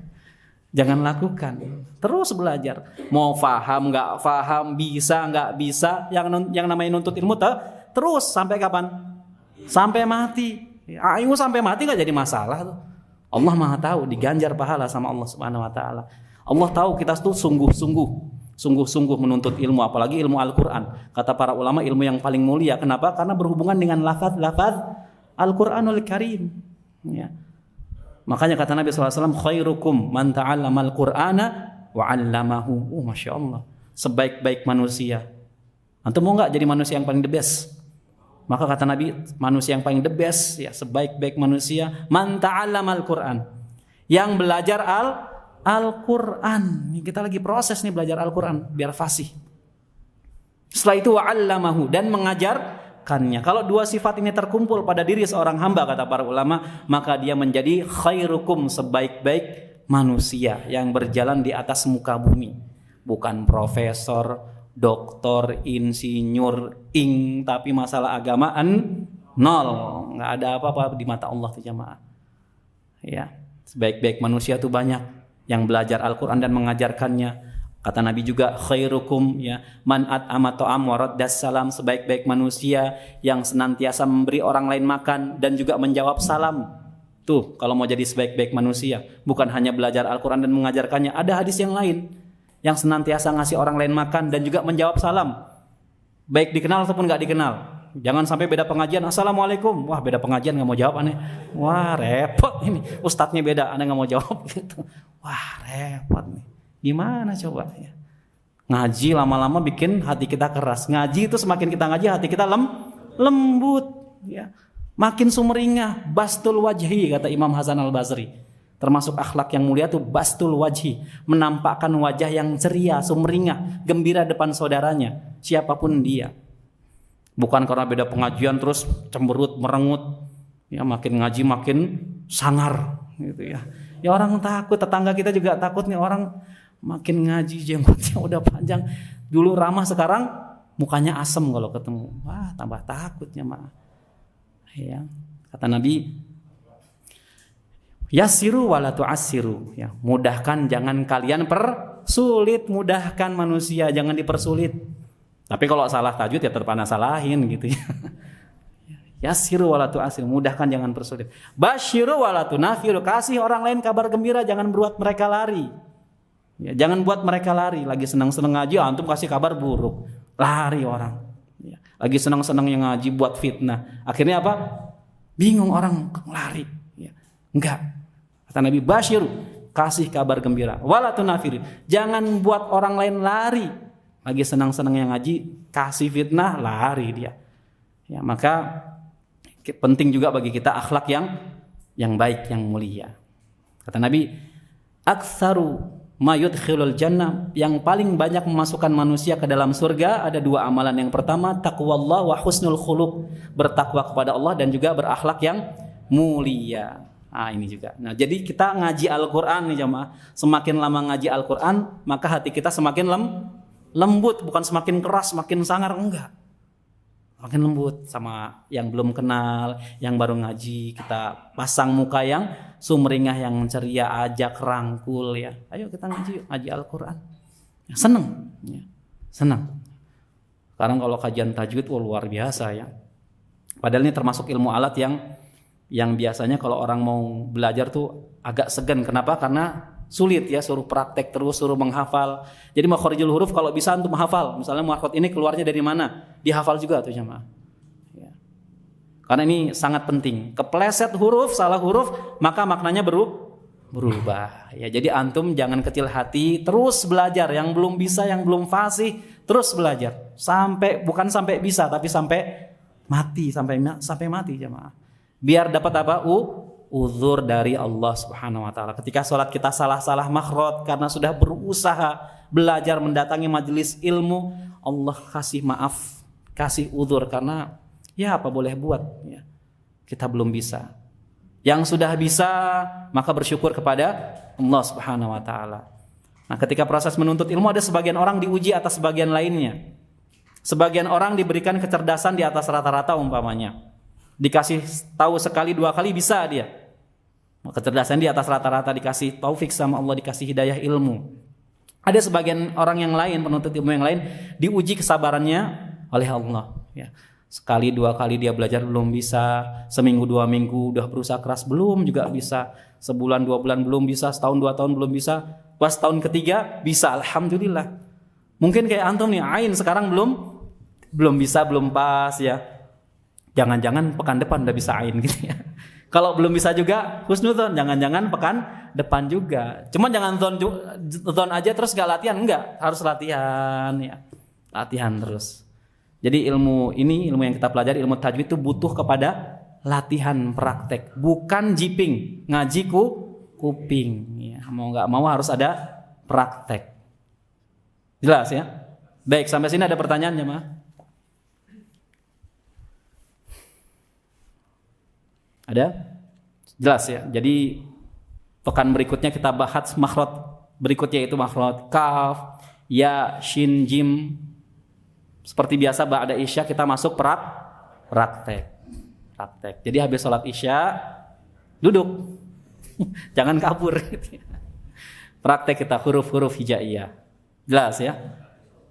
Jangan lakukan. Terus belajar. Mau paham, nggak paham, bisa, nggak bisa. Yang namanya nuntut ilmu terus sampai kapan? Sampai mati. Ayo sampai mati nggak jadi masalah tuh. Allah Maha tahu, diganjar pahala sama Allah Subhanahu Wa Taala. Allah tahu kita tuh sungguh-sungguh menuntut ilmu, apalagi ilmu Al-Quran. Kata para ulama, ilmu yang paling mulia. Kenapa? Karena berhubungan dengan lafaz Al-Quranul Karim. Ya. Makanya kata Nabi SAW, khairukum man ta'allamal Qur'ana wa 'allamahu. Masya Allah. Sebaik-baik manusia. Antum mau nggak jadi manusia yang paling the best? Maka kata Nabi, manusia yang paling the best, ya, sebaik-baik manusia, man ta'allamal Qur'an, yang belajar Al-Quran. Kita lagi proses nih belajar Al-Quran biar fasih. Setelah itu wa 'allamahu, dan mengajarkannya. Kalau dua sifat ini terkumpul pada diri seorang hamba, kata para ulama, maka dia menjadi khairukum, sebaik-baik manusia yang berjalan di atas muka bumi. Bukan profesor, doktor, insinyur, tapi masalah agamaan nol, nggak ada apa-apa di mata Allah tuh jamaah. Ya, sebaik-baik manusia tuh banyak yang belajar Al-Quran dan mengajarkannya. Kata Nabi juga, khairukum, ya, man at'ama ta'am wa raddas salam, sebaik-baik manusia yang senantiasa memberi orang lain makan dan juga menjawab salam. Tuh, kalau mau jadi sebaik-baik manusia, bukan hanya belajar Al-Quran dan mengajarkannya. Ada hadis yang lain yang senantiasa ngasih orang lain makan dan juga menjawab salam, baik dikenal ataupun gak dikenal. Jangan sampai beda pengajian, assalamualaikum, wah beda pengajian gak mau jawab aneh, wah repot ini, ustadznya beda, aneh gak mau jawab gitu. Wah repot nih. Gimana coba ya? Ngaji lama-lama bikin hati kita keras. Ngaji itu semakin kita ngaji hati kita lembut, ya. Makin sumringah. Bastul wajhi, kata Imam Hasan Al-Basri. Termasuk akhlak yang mulia tuh bastul wajhi, menampakkan wajah yang ceria, sumringah, gembira depan saudaranya, siapapun dia. Bukan karena beda pengajian terus cemberut, merengut. Ya, makin ngaji makin sangar gitu ya. Ya orang takut, tetangga kita juga takut nih, orang makin ngaji jenggotnya udah panjang. Dulu ramah, sekarang mukanya asem kalau ketemu. Wah, tambah takutnya mah. Ya, kata Nabi, yassiru wala tu'assiru, ya, mudahkan jangan kalian persulit, mudahkan manusia jangan dipersulit. Tapi kalau salah tajwid ya terpana salahin gitu ya. Yassiru wala tu'assiru, mudahkan jangan persulit. Basyiru wala tunafiru, kasih orang lain kabar gembira, jangan buat mereka lari. Ya, jangan buat mereka lari, lagi senang-senang ngaji antum kasih kabar buruk, lari orang. Ya, lagi senang-senang yang ngaji buat fitnah. Akhirnya apa? Bingung orang, lari. Ya, enggak. Kata Nabi, basyiru, kasih kabar gembira. Wala tunafiru, jangan buat orang lain lari. Lagi senang-senang yang ngaji, kasih fitnah, lari dia. Ya, maka penting juga bagi kita akhlak yang baik, yang mulia. Kata Nabi, aktsaru ma yudkhilul jannah, yang paling banyak memasukkan manusia ke dalam surga ada 2 amalan. Yang pertama, taqwallah wa husnul khuluq, bertakwa kepada Allah dan juga berakhlak yang mulia. Ini juga. Nah, jadi kita ngaji Al-Qur'an nih jemaah. Semakin lama ngaji Al-Qur'an, maka hati kita semakin lembut, bukan semakin keras, semakin sangar, enggak. Makin lembut sama yang belum kenal, yang baru ngaji, kita pasang muka yang sumringah, yang ceria, ajak rangkul ya. Ayo kita ngaji Al-Qur'an. Ya, senang, ya. Senang. Sekarang kalau kajian tajwid luar biasa ya. Padahal ini termasuk ilmu alat yang biasanya kalau orang mau belajar tuh agak segan. Kenapa? Karena sulit ya, suruh praktek terus, suruh menghafal. Jadi makharijul huruf kalau bisa untuk menghafal. Misalnya makhraj ini keluarnya dari mana? Dihafal juga tuh jemaah. Ya. Karena ini sangat penting. Kepleset huruf, salah huruf, maka maknanya berubah. Ya, jadi antum jangan kecil hati, terus belajar. Yang belum bisa, yang belum fasih, terus belajar. Bukan sampai bisa, tapi sampai mati, sampai mati jemaah. Biar dapat apa? Uzur dari Allah Subhanahu wa taala. Ketika sholat kita salah-salah makhraj karena sudah berusaha belajar mendatangi majelis ilmu, Allah kasih maaf, kasih uzur karena ya apa boleh buat ya. Kita belum bisa. Yang sudah bisa maka bersyukur kepada Allah Subhanahu wa taala. Nah, ketika proses menuntut ilmu ada sebagian orang diuji atas sebagian lainnya. Sebagian orang diberikan kecerdasan di atas rata-rata umpamanya. Dikasih tahu sekali 2 kali bisa dia. Kecerdasan di atas rata-rata, dikasih taufik sama Allah, dikasih hidayah ilmu. Ada sebagian orang yang lain, penuntut ilmu yang lain, diuji kesabarannya oleh Allah. Ya. Sekali 2 kali dia belajar belum bisa, seminggu 2 minggu udah berusaha keras belum juga bisa, sebulan 2 bulan belum bisa, setahun 2 tahun belum bisa, pas tahun ketiga bisa, alhamdulillah. Mungkin kayak antum nih, ain sekarang belum bisa, belum pas ya. Jangan-jangan pekan depan udah bisa ain gitu ya. Kalau belum bisa juga husnudzon, jangan-jangan pekan depan juga. Cuma jangan zon aja terus gak latihan, enggak, harus latihan ya. Latihan terus. Jadi ilmu yang kita pelajari, ilmu tajwid itu butuh kepada latihan praktek, bukan jiping, ngaji kuping ya. Mau enggak mau harus ada praktek. Jelas ya? Baik, sampai sini ada pertanyaan jemaah? Ada? Jelas ya. Jadi pekan berikutnya kita bahas makhraj berikutnya, itu makhraj kaf, ya, shin, jim. Seperti biasa ba'da isya kita masuk praktek. Jadi habis sholat isya duduk. Jangan kabur gitu ya. Praktek kita huruf-huruf hijaiyah. Jelas ya?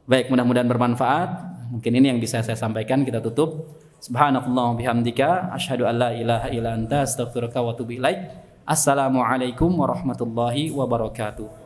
Baik, mudah-mudahan bermanfaat. Mungkin ini yang bisa saya sampaikan, kita tutup. Subhanallah bihamdika asyhadu an la ilaha illa anta astaghfiruka wa atubu ilaik. Assalamualaikum warahmatullahi wabarakatuh.